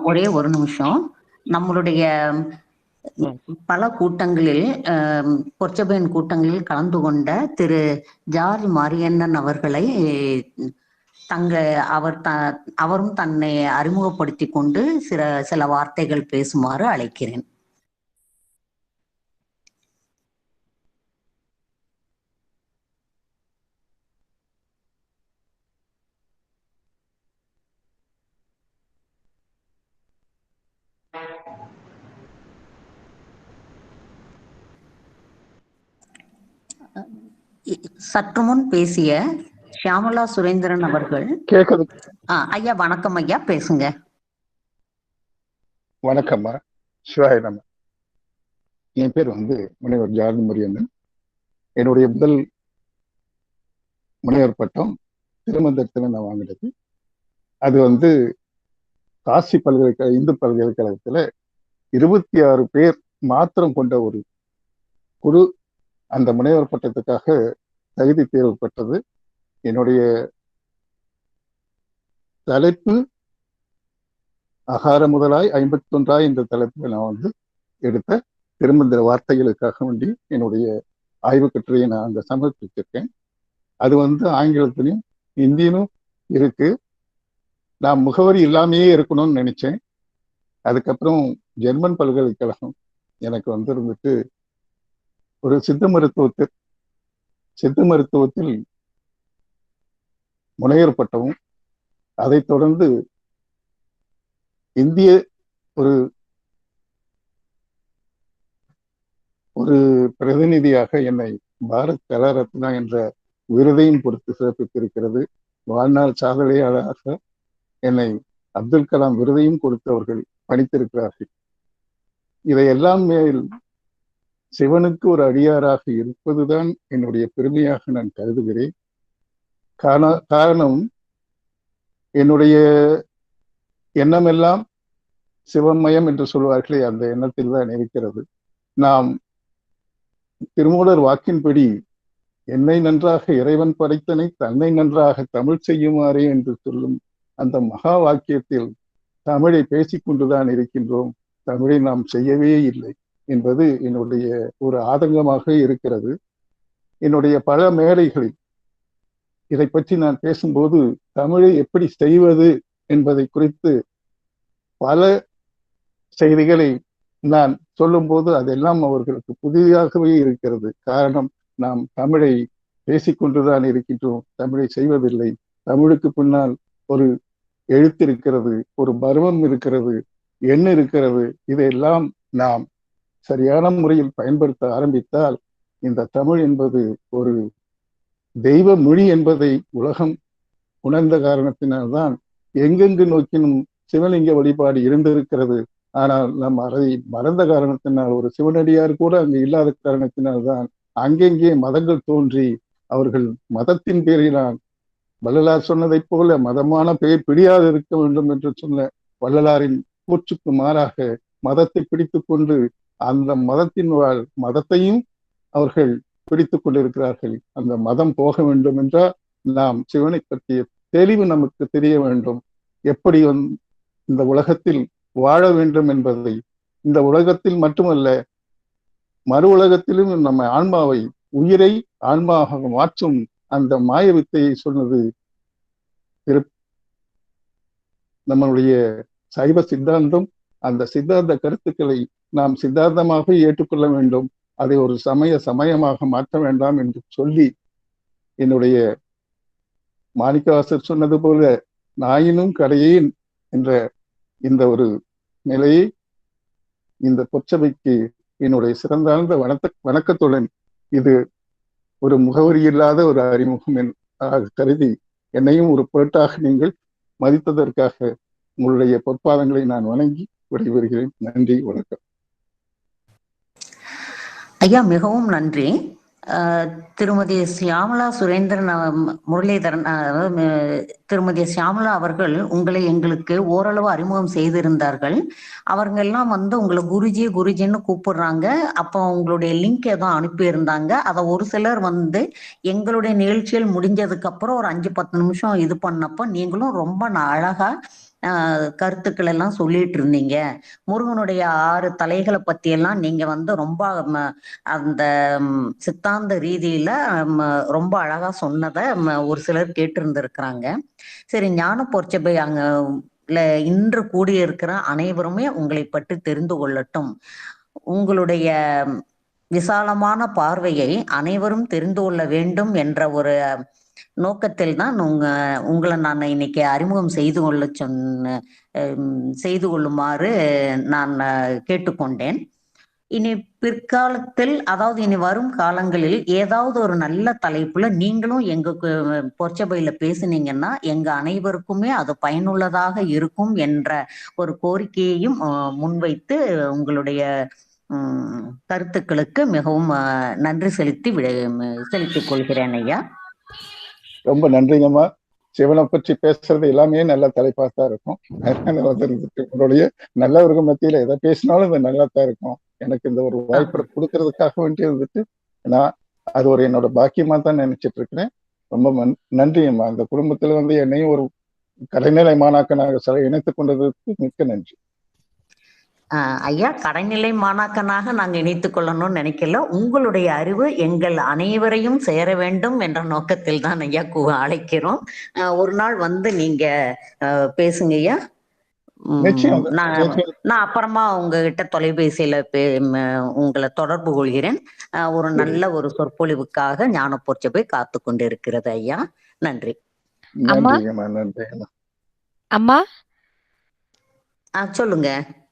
ஒரே ஒரு நிமிஷம். நம்மளுடைய பல கூட்டங்களில் பொற்சபையின் கூட்டங்களில் கலந்து கொண்ட திரு ஜார்ஜ் மாரியண்ணன் அவர்களை அவரும் தன்னை அறிமுகப்படுத்தி கொண்டு சில வார்த்தைகள் பேசுமாறு அழைக்கிறேன். சற்று முன் பேசிய ஷியாமலா சுரேந்திரன் அவர்கள். ஐயா வணக்கம் ஐயா, பேசுங்க. வணக்கம்மா. சிவாய நம. என் பேர் வந்து முனைவர் ஜார்ஜ் மாரியண்ணன். என்னுடைய முதல் முனைவர் பட்டம் திருமந்தத்தில் நான் வாங்கினது. அது வந்து காசி இந்து பல்கலைக்கழகத்துல 26 பேர் மாத்திரம் கொண்ட ஒரு குழு அந்த முனைவர் பட்டத்துக்காக தகுதி தேர்வு பெற்றது. என்னுடைய தலைப்பு அகார முதலாய் 51 என்ற தலைப்பில் நான் வந்து எடுத்த திருமந்திர வார்த்தைகளுக்காக வேண்டி என்னுடைய ஆய்வு கட்டுரையை நான் அங்க சமர்ப்பிச்சிருக்கேன். அது வந்து ஆங்கிலத்திலையும் ஹிந்தியிலும் இருக்கு. நான் முகவரி இல்லாமையே இருக்கணும்னு நினைச்சேன். அதுக்கப்புறம் ஜெர்மன் பல்கலைக்கழகம் எனக்கு வந்து இருந்துட்டு ஒரு சித்த மருத்துவத்தில் முனைவர் பட்டமும், அதைத் தொடர்ந்து இந்திய ஒரு ஒரு பிரதிநிதியாக என்னை பாரத் கலா ரத்னா என்ற விருதையும் கொடுத்து சிறப்பித்திருக்கிறது. வாழ்நாள் சாதனையாளராக என்னை அப்துல் கலாம் விருதையும் கொடுத்து அவர்கள் பணித்திருக்கிறார்கள். இதையெல்லாம் மேல் சிவனுக்கு ஒரு அடியாராக இருப்பதுதான் என்னுடைய பெருமையாக நான் கருதுகிறேன். காரணம் என்னுடைய எண்ணமெல்லாம் சிவமயம் என்று சொல்வார்களே, அந்த எண்ணத்தில் தான் இருக்கிறது. நாம் திருமூலர் வாக்கின்படி என்னை நன்றாக இறைவன் படைத்தனை தன்னை நன்றாக தமிழ் செய்யுமாறே என்று சொல்லும் அந்த மகா வாக்கியத்தில் தமிழை பேசிக்கொண்டுதான் இருக்கின்றோம், தமிழை நாம் செய்யவே இல்லை என்பது என்னுடைய ஒரு ஆதங்கமாக இருக்கிறது. என்னுடைய பல மேடைகளில் இதை பற்றி நான் பேசும்போது தமிழை எப்படி செய்வது என்பதை குறித்து பல செய்திகளை நான் சொல்லும்போது அதெல்லாம் அவர்களுக்கு புதிதாகவே இருக்கிறது. காரணம், நாம் தமிழை பேசிக்கொண்டுதான் இருக்கின்றோம், தமிழை செய்வதில்லை. தமிழுக்கு பின்னால் ஒரு எழுத்து இருக்கிறது, ஒரு பருவம் இருக்கிறது, எண் இருக்கிறது. இதையெல்லாம் நாம் சரியான முறையில் பயன்படுத்த ஆரம்பித்தால் இந்த தமிழ் என்பது ஒரு தெய்வ மொழி என்பதை உலகம் உணர்ந்த காரணத்தினால்தான் எங்கெங்கு நோக்கினும் சிவலிங்க வழிபாடு இருந்திருக்கிறது. ஆனால் நாம் அதை மறந்த காரணத்தினால், ஒரு சிவனடியார் கூட அங்கு இல்லாத காரணத்தினால்தான் அங்கெங்கே மதங்கள் தோன்றி அவர்கள் மதத்தின் பேரினால் வள்ளலார் சொன்னதைப் போல மதமான பெயர் பிடியாது இருக்க வேண்டும் என்று சொன்ன வள்ளலாரின் கூற்றுக்கு மாறாக மதத்தை பிடித்து கொண்டு அந்த மதத்தின் மதத்தையும் அவர்கள் பிடித்து கொண்டிருக்கிறார்கள். அந்த மதம் போக வேண்டும் என்றால் நாம் சிவனை பற்றிய தெளிவு நமக்கு தெரிய வேண்டும். எப்படி இந்த உலகத்தில் வாழ வேண்டும் என்பதை, இந்த உலகத்தில் மட்டுமல்ல மறு உலகத்திலும் நம்ம ஆன்மாவை, உயிரை ஆன்மாவாக மாற்றும் அந்த மாய வித்தையை சொன்னது நம்மளுடைய சைவ சித்தாந்தம். அந்த சித்தாந்த கருத்துக்களை நாம் சித்தாந்தமாக ஏற்றுக்கொள்ள வேண்டும், அதை ஒரு சமயமாக மாற்ற வேண்டாம் என்று சொல்லி, என்னுடைய மாணிக்கவாசர் சொன்னது போல நாயினும் கடையேன் என்ற இந்த ஒரு நிலையை இந்த பொற்சபைக்கு என்னுடைய சிறந்தாழ்ந்த வணக்கத்துடன், இது ஒரு முகவரி இல்லாத ஒரு அறிமுகம் கருதி என்னையும் ஒரு பொருட்டாக நீங்கள் மதித்ததற்காக உங்களுடைய பொற்பாதங்களை நான் வணங்கி விடைபெறுகிறேன். நன்றி, வணக்கம். ஐயா, மிகவும் நன்றி. திருமதி சியாமலா சுரேந்திரன் முரளிதரன், திருமதி சியாமலா அவர்கள் உங்களை எங்களுக்கு ஓரளவு அறிமுகம் செய்திருந்தார்கள். அவர்களெல்லாம் உங்களை குருஜின்னு கூப்பிடுறாங்க. அப்போ உங்களுடைய லிங்க் ஏதோ அனுப்பியிருந்தாங்க. அதை ஒரு சிலர் எங்களுடைய நிகழ்ச்சிகள் முடிஞ்சதுக்கு அப்புறம் ஒரு 5-10 நிமிஷம் இது பண்ணப்போ நீங்களும் ரொம்ப அழகா கருத்துக்கள் எல்லாம் சொல்லிட்டு இருந்தீங்க. முருகனுடைய 6 தலைகளை பத்தி எல்லாம் நீங்க ரொம்ப அந்த சித்தாந்த ரீதியில ரொம்ப அழகா சொன்னதை ஒரு சிலர் கேட்டு இருந்திருக்கிறாங்க. சரி, ஞான பொற்சபை அங்க இன்று கூடியிருக்கிற அனைவருமே உங்களை பற்றி தெரிந்து கொள்ளட்டும். உங்களுடைய விசாலமான பார்வையை அனைவரும் தெரிந்து கொள்ள வேண்டும் என்ற ஒரு நோக்கத்தில் தான் உங்களை நான் இன்னைக்கு அறிமுகம் செய்து கொள்ளுமாறு நான் கேட்டுக்கொண்டேன். இனி பிற்காலத்தில், அதாவது இனி வரும் காலங்களில் ஏதாவது ஒரு நல்ல தலைப்புல நீங்களும் எங்க பொற்சபையில பேசுனீங்கன்னா எங்க அனைவருக்குமே அது பயனுள்ளதாக இருக்கும் என்ற ஒரு கோரிக்கையையும் முன்வைத்து உங்களுடைய கருத்துக்களுக்கு மிகவும் நன்றி செலுத்திக் கொள்கிறேன் ஐயா. ரொம்ப நன்றிங்கம்மா. சிவனை பற்றி பேசுறது எல்லாமே நல்ல தலைப்பாக தான் இருக்கும். உங்களுடைய நல்லவர்கள் மத்தியில எதை பேசினாலும் இது நல்லா தான் இருக்கும். எனக்கு இந்த ஒரு வாய்ப்பை கொடுக்கறதுக்காக வேண்டி நான் அது ஒரு என்னோட பாக்கியமா தான் நினைச்சிட்டு இருக்கிறேன். ரொம்ப நன்றிங்கம்மா. அந்த குடும்பத்துல என்னையும் ஒரு கடைநிலை மாணாக்கனாக இணைத்துக் கொண்டதற்கு மிக்க நன்றி. ஐயா, கடைநிலை மாணாக்கனாக நாங்க இணைத்துக் கொள்ளணும்னு நினைக்கல. உங்களுடைய அறிவு எங்கள் அனைவரையும் சேர வேண்டும் என்ற நோக்கத்தில் தான் ஐயா அழைக்கிறோம். ஒரு நாள் நீங்க பேசுங்க ஐயா. நான் அப்புறமா உங்ககிட்ட தொலைபேசியில உங்களை தொடர்பு கொள்கிறேன். ஒரு நல்ல ஒரு சொற்பொழிவுக்காக ஞான பொற்சபை காத்து கொண்டு இருக்கிறது ஐயா. நன்றி. அம்மா, அம்மா சொல்லுங்க.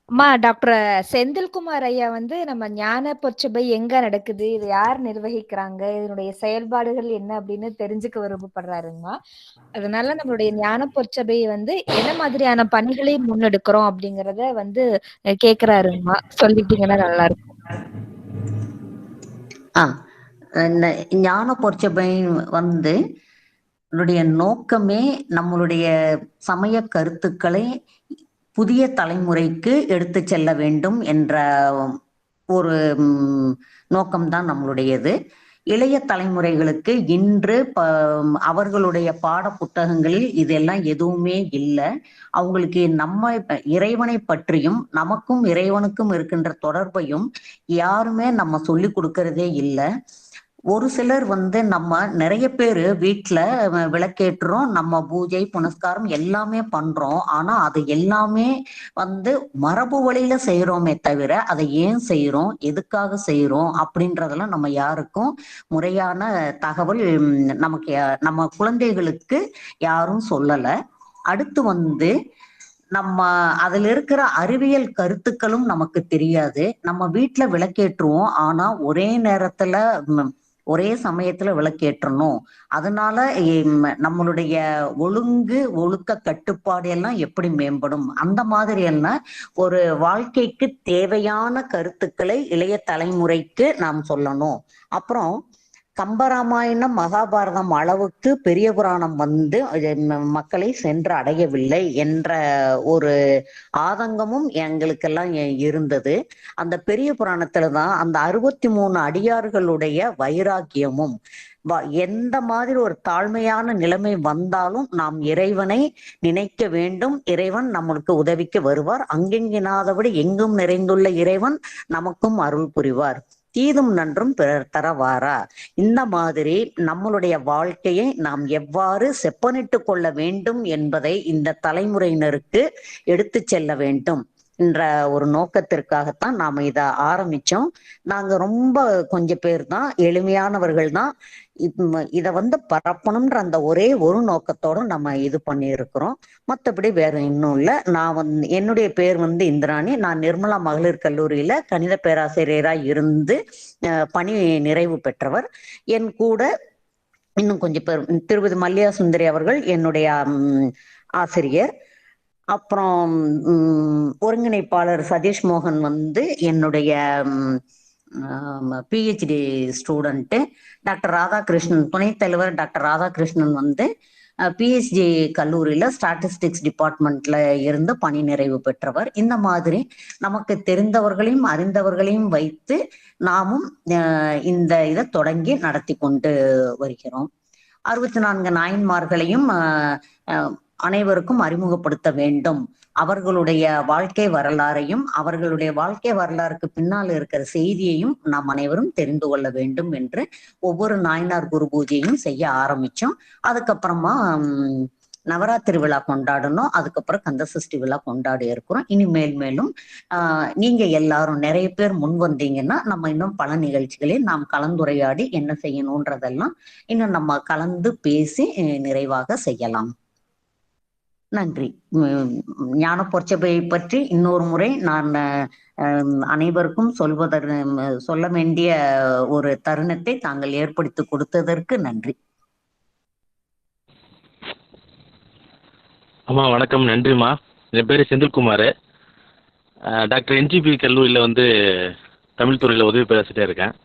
அம்மா, டாக்டர் செந்தில்குமார் ஐயா வந்து நம்ம ஞான பொற்சபை எங்க நடக்குது, இது யார் நிர்வகிக்கிறாங்க, இதனுடைய செயல்பாடுகள் என்ன அப்படின்னு தெரிஞ்சுக்க விருப்பப்படுறாருங்கம்மா. அதனால நம்மளுடைய ஞான பொற்சபை வந்து என்ன மாதிரியான பணிகளை முன்னெடுக்கிறோம் அப்படிங்கறத வந்து கேக்குறாருங்கம்மா. சொல்லிட்டீங்கன்னா நல்லா இருக்கும். ஞான பொற்சபை வந்து நோக்கமே நம்மளுடைய சமய கருத்துக்களை புதிய தலைமுறைக்கு எடுத்து செல்ல வேண்டும் என்ற ஒரு நோக்கம்தான் நம்மளுடையது. இளைய தலைமுறைகளுக்கு இன்று அவர்களுடைய பாட புத்தகங்களில் இதெல்லாம் எதுவுமே இல்லை. அவங்களுக்கு நம்ம இறைவனை பற்றியும் நமக்கும் இறைவனுக்கும் இருக்கின்ற தொடர்பையும் யாருமே நம்ம சொல்லி கொடுக்கறதே இல்லை. ஒரு சிலர் வந்து நம்ம நிறைய பேர் வீட்டுல விளக்கேற்றுறோம், நம்ம பூஜை புனஸ்காரம் எல்லாமே பண்றோம். ஆனா அது எல்லாமே வந்து மரபு வழியில செய்யறோமே தவிர அதை ஏன் செய்யறோம், எதுக்காக செய்யறோம் அப்படின்றதெல்லாம் நம்ம யாருக்கும் முறையான தகவல் நமக்கு நம்ம குழந்தைகளுக்கு யாரும் சொல்லல. அடுத்து வந்து நம்ம அதுல இருக்கிற அறிவியல் கருத்துக்களும் நமக்கு தெரியாது. நம்ம வீட்டுல விளக்கேற்றுவோம், ஆனா ஒரே நேரத்துல ஒரே சமயத்துல விளக்கேற்றணும். அதனால நம்மளுடைய ஒழுக்க கட்டுப்பாடு எல்லாம் எப்படி மேம்படும், அந்த மாதிரி எல்லாம் ஒரு வாழ்க்கைக்கு தேவையான கருத்துக்களை இளைய தலைமுறைக்கு நாம் சொல்லணும். அப்புறம் கம்பராமாயணம் மகாபாரதம் அளவுக்கு பெரிய புராணம் வந்து மக்களை சென்று அடையவில்லை என்ற ஒரு ஆதங்கமும் எங்களுக்கெல்லாம் இருந்தது. அந்த பெரிய புராணத்துலதான் அந்த 63 அடியார்களுடைய வைராக்கியமும் எந்த மாதிரி ஒரு தாழ்மையான நிலைமை வந்தாலும் நாம் இறைவனை நினைக்க வேண்டும், இறைவன் நம்மளுக்கு உதவிக்கு வருவார், அங்கெங்கினாதபடி எங்கும் நிறைந்துள்ள இறைவன் நமக்கும் அருள் புரிவார், தீதும் நன்றும் பிறர் தரவாரா. இந்த மாதிரி நம்மளுடைய வாழ்க்கையை நாம் எவ்வாறு செப்பனிட்டு கொள்ள வேண்டும் என்பதை இந்த தலைமுறையினருக்கு எடுத்து செல்ல வேண்டும் என்ற ஒரு நோக்கத்திற்காகத்தான் நாம இதை ஆரம்பிச்சோம். நாங்க ரொம்ப கொஞ்சம் பேர் தான், எளிமையானவர்கள் தான் இதை வந்து பரப்பணும்ன்ற அந்த ஒரே ஒரு நோக்கத்தோட நம்ம இது பண்ணியிருக்கிறோம். மற்றபடி வேற இன்னும் இல்லை. நான் என்னுடைய பேர் வந்து இந்திராணி. நான் நிர்மலா மகளிர் கல்லூரியில கணித பேராசிரியராக இருந்து பணி நிறைவு பெற்றவர். என் கூட இன்னும் கொஞ்சம் பேர், திருப்பதி மல்லியா சுந்தரி அவர்கள் என்னுடைய ஆசிரியர். அப்புறம் ஒருங்கிணைப்பாளர் சதீஷ் மோகன் வந்து என்னுடைய பிஹெச்டி ஸ்டூடெண்ட்டு. டாக்டர் ராதாகிருஷ்ணன், துணைத் தலைவர் டாக்டர் ராதாகிருஷ்ணன் வந்து பிஹெச்டி கல்லூரியில ஸ்டாட்டிஸ்டிக்ஸ் டிபார்ட்மெண்ட்ல இருந்து பணி நிறைவு பெற்றவர். இந்த மாதிரி நமக்கு தெரிந்தவர்களையும் அறிந்தவர்களையும் வைத்து நாமும் இந்த இதை தொடங்கி நடத்தி கொண்டு வருகிறோம். 64 நாயன்மார்களையும் அனைவருக்கும் அறிமுகப்படுத்த வேண்டும். அவர்களுடைய வாழ்க்கை வரலாறையும் அவர்களுடைய வாழ்க்கை வரலாறுக்கு பின்னால் இருக்கிற செய்தியையும் நாம் அனைவரும் தெரிந்து கொள்ள வேண்டும் என்று ஒவ்வொரு நாயனார் குரு பூஜையும் செய்ய ஆரம்பிச்சோம். அதுக்கப்புறமா நவராத்திரி விழா கொண்டாடணும், அதுக்கப்புறம் கந்தசஷ்டி விழா கொண்டாடி இருக்கிறோம். இனி மேலும் நீங்க எல்லாரும் நிறைய பேர் முன் வந்தீங்கன்னா நம்ம இன்னும் பல நிகழ்ச்சிகளில் நாம் கலந்துரையாடி என்ன செய்யணும்ன்றதெல்லாம் இன்னும் நம்ம கலந்து பேசி நிறைவாக செய்யலாம். நன்றி. ஞான பொற்சபையை பற்றி இன்னொரு முறை நான் அனைவருக்கும் சொல்ல வேண்டிய ஒரு தருணத்தை தாங்கள் ஏற்படுத்தி கொடுத்ததற்கு நன்றி. அம்மா வணக்கம். நன்றிம்மா. என் பேர் செந்தில்குமார். டாக்டர் என்ஜிபி கல்லூரியில் வந்து தமிழ் துறையில் உதவி பேராசிரியராக இருக்கேன்.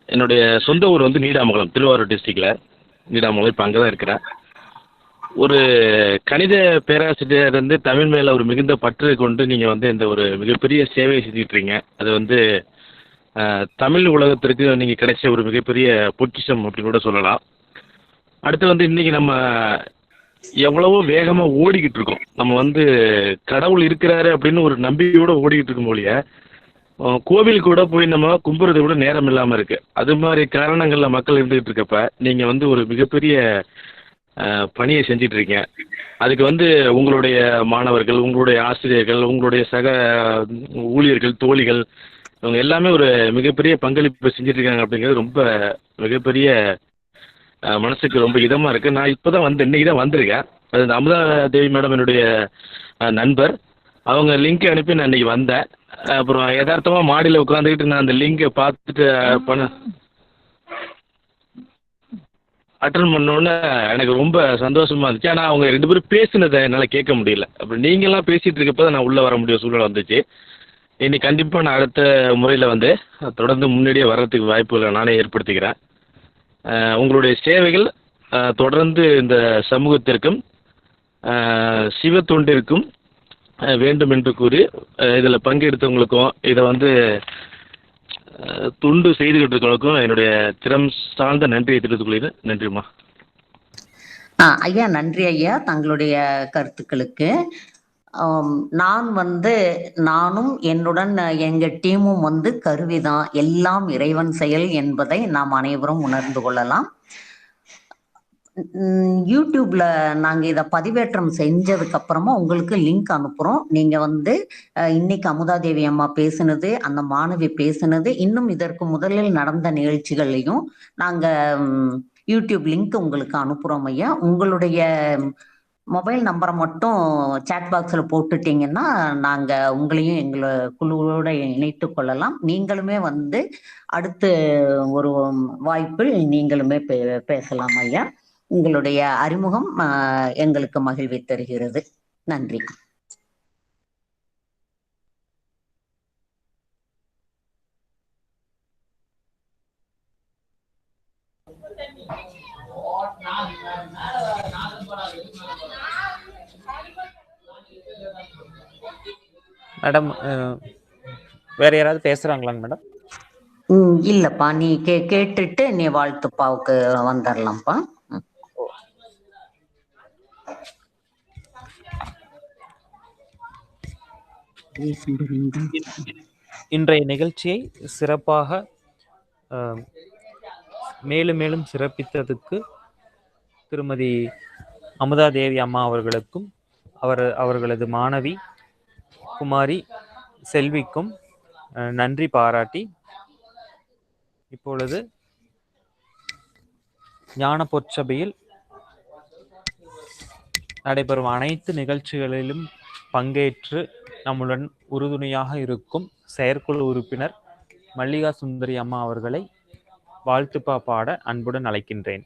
என்னுடைய சொந்த ஊர் வந்து நீடாமங்கலம், திருவாரூர் டிஸ்ட்ரிக்டில் நீடாமங்கலம். இப்போ அங்கே தான் இருக்கிறேன். ஒரு கணித பேராசிரியர் வந்து தமிழ் மேலே ஒரு மிகுந்த பற்று கொண்டு நீங்கள் வந்து இந்த ஒரு மிகப்பெரிய சேவையை செஞ்சிட்ருக்கீங்க. அது வந்து தமிழ் உலகத்திற்கு நீங்கள் கிடைச்ச ஒரு மிகப்பெரிய பொக்கிஷம் அப்படின்னு கூட சொல்லலாம். அடுத்து வந்து இன்றைக்கி நம்ம எவ்வளவோ வேகமாக ஓடிக்கிட்டு இருக்கோம். நம்ம வந்து கடவுள் இருக்கிறாரு அப்படின்னு ஒரு நம்பிக்கையோடு ஓடிக்கிட்டு இருக்கும் போலிய கோவிலுக்கு கூட போய் நம்ம கும்புறது கூட நேரம் இல்லாமல் இருக்குது. அது மாதிரி காரணங்களில் மக்கள் இருந்துகிட்டு இருக்கப்ப நீங்கள் வந்து ஒரு மிகப்பெரிய பணியை செஞ்சிட்ருக்கீங்க. அதுக்கு வந்து உங்களுடைய மாணவர்கள், உங்களுடைய ஆசிரியர்கள், உங்களுடைய சக ஊழியர்கள், தோழிகள், இவங்க எல்லாமே ஒரு மிகப்பெரிய பங்களிப்பு செஞ்சிட்ருக்காங்க அப்படிங்கிறது ரொம்ப மிகப்பெரிய மனசுக்கு ரொம்ப இதமாக இருக்குது. நான் இப்போ தான் இன்றைக்கி தான் வந்திருக்கேன். அது அமுதா தேவி மேடம் என்னுடைய நண்பர். அவங்க லிங்க் அனுப்பி நான் இன்னைக்கு வந்தேன். அப்புறம் யதார்த்தமா மாடியில் உட்காந்துக்கிட்டு நான் அந்த லிங்கை பார்த்துட்டு அட்டன் பண்ணோன்னே எனக்கு ரொம்ப சந்தோஷமா இருந்துச்சு. ஆனால் அவங்க 2 பேரும் பேசினதை என்னால் கேட்க முடியல. அப்புறம் நீங்களாம் பேசிகிட்டு இருக்கப்போ நான் உள்ளே வர முடிய சூழ்நிலை வந்துச்சு. இனி கண்டிப்பாக நான் அடுத்த முறையில் வந்து தொடர்ந்து முன்னாடியே வர்றதுக்கு வாய்ப்புகளை நானே ஏற்படுத்திக்கிறேன். உங்களுடைய சேவைகள் தொடர்ந்து இந்த சமூகத்திற்கும் சிவ தொண்டிற்கும் வேண்டும் என்று கூறி இதில் பங்கெடுத்தவங்களுக்கும் இதை வந்து துண்டு செய்துகிட்டு இருக்கவங்களுக்கும் என்னுடைய திறம் சார்ந்த நன்றியை தெரிவித்துக் கொள்கிறேன். நன்றிம்மா. ஐயா, நன்றி ஐயா தங்களுடைய கருத்துக்களுக்கு. நானும் என்னுடன் எங்க டீமும் வந்து கருவிதான், எல்லாம் இறைவன் செயல் என்பதை நாம் அனைவரும் உணர்ந்து கொள்ளலாம். யூடியூப்ல நாங்க இதை பதிவேற்றம் செஞ்சதுக்கு அப்புறமா உங்களுக்கு லிங்க் அனுப்புறோம். நீங்க வந்து இன்னைக்கு அமுதாதேவி அம்மா பேசினது, அந்த மாணவி பேசினது, இன்னும் இதற்கு முதலில் நடந்த நிகழ்ச்சிகளையும் நாங்க யூடியூப் லிங்க் உங்களுக்கு அனுப்புறோம் ஐயா. உங்களுடைய மொபைல் நம்பரை மட்டும் சாட் பாக்ஸில் போட்டுட்டீங்கன்னா நாங்கள் உங்களையும் எங்களை குழுவோட இணைத்து கொள்ளலாம். நீங்களுமே வந்து அடுத்து ஒரு வாய்ப்பில் நீங்களுமே பேசலாம் ஐயா. உங்களுடைய அறிமுகம் எங்களுக்கு மகிழ்வை தருகிறது. நன்றி. மேடம், வேற யாராவது பேசுறாங்களாங்க மேடம்? இல்லப்பா, நீ கேட்டுட்டு நீ வாழ்த்துப்பாவுக்கு வந்துடலாம்ப்பா. இன்றைய நிகழ்ச்சியை சிறப்பாக மேலும் மேலும் சிறப்பித்ததுக்கு திருமதி அமுதாதேவி அம்மா அவர்களுக்கும் அவர்களது மாணவி குமாரி செல்விக்கும் நன்றி பாராட்டி, இப்பொழுது ஞான பொற்சபையில் நடைபெறும் அனைத்து நிகழ்ச்சிகளிலும் பங்கேற்று நம்முடன் உறுதுணையாக இருக்கும் செயற்குழு உறுப்பினர் மல்லிகா சுந்தரி அம்மா அவர்களை வாழ்த்துப்பா பாட அன்புடன் அழைக்கின்றேன்.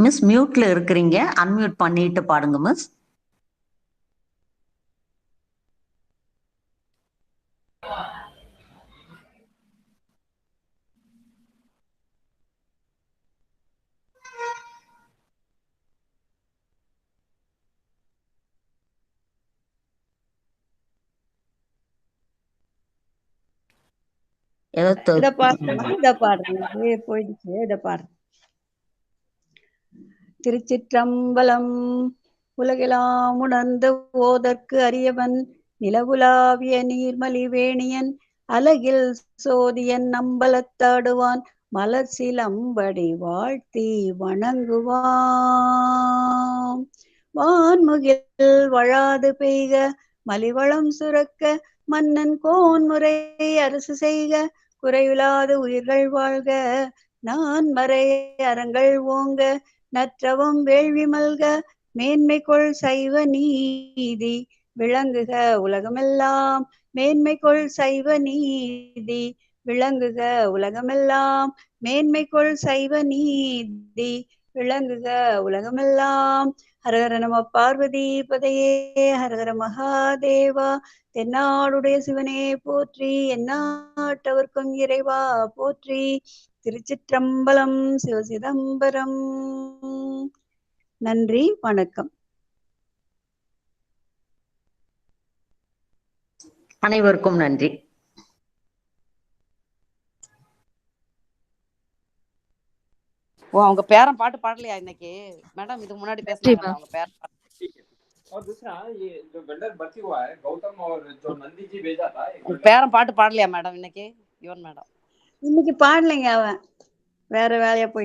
மிஸ் மியூட்ல இருக்கிறீங்க, அன்மியூட் பண்ணிட்டு பாடுங்க மிஸ். போயிடுச்சு. இத பாடுறேன். திருச்சிற்றம்பலம். உலகெல்லாம் உணர்ந்து ஓதற்கு அரியவன், நிலவுலாவிய நீர்மலி வேணியன், அலகில் சோதியன் நம்பலத்தாடுவான், மலர் சிலம்படி வாழ்த்தி வணங்குவான். வான்முகில் வழாது பெய்க, மலிவளம் சுரக்க, மன்னன் கோன்முறை அரசு செய்க, குறைவிலாது உயிர்கள் வாழ்க, நான் மறை அறங்கள் ஓங்க, நற்றவம் வேள்வி மல்க, மேன்மை கொள் சைவ நீதி விளங்குக உலகமெல்லாம், மேன்மை கொள் சைவ நீதி விளங்குக உலகமெல்லாம், மேன்மை கொள் சைவ நீதி விளங்குக உலகமெல்லாம். ஹரஹர நம பார்வதி பதையே, ஹரஹர மகாதேவா. தென்னாடுடைய சிவனே போற்றி, எந்நாட்டவர்க்கும் இறைவா போற்றி. திருச்சிற்றம்பலம். சிவசிதம்பரம். நன்றி, வணக்கம். அனைவருக்கும் நன்றி. அவங்க பேரன் பாட்டு பாடலையா இன்னைக்கு மேடம்? இதுக்கு முன்னாடி பேசினாங்க அவங்க பேரன் பாட்டு. और दूसरा ये जो वेंडर भर्ती हुआ है गौतम और जो नंदी जी भेजा था, பேரன் பாட்டு பாடலையா மேடம் இன்னைக்கு? யுவன் மேடம் இன்னைக்கு பாடலைங்க, அவன் வேற வேலையா போயிட்டு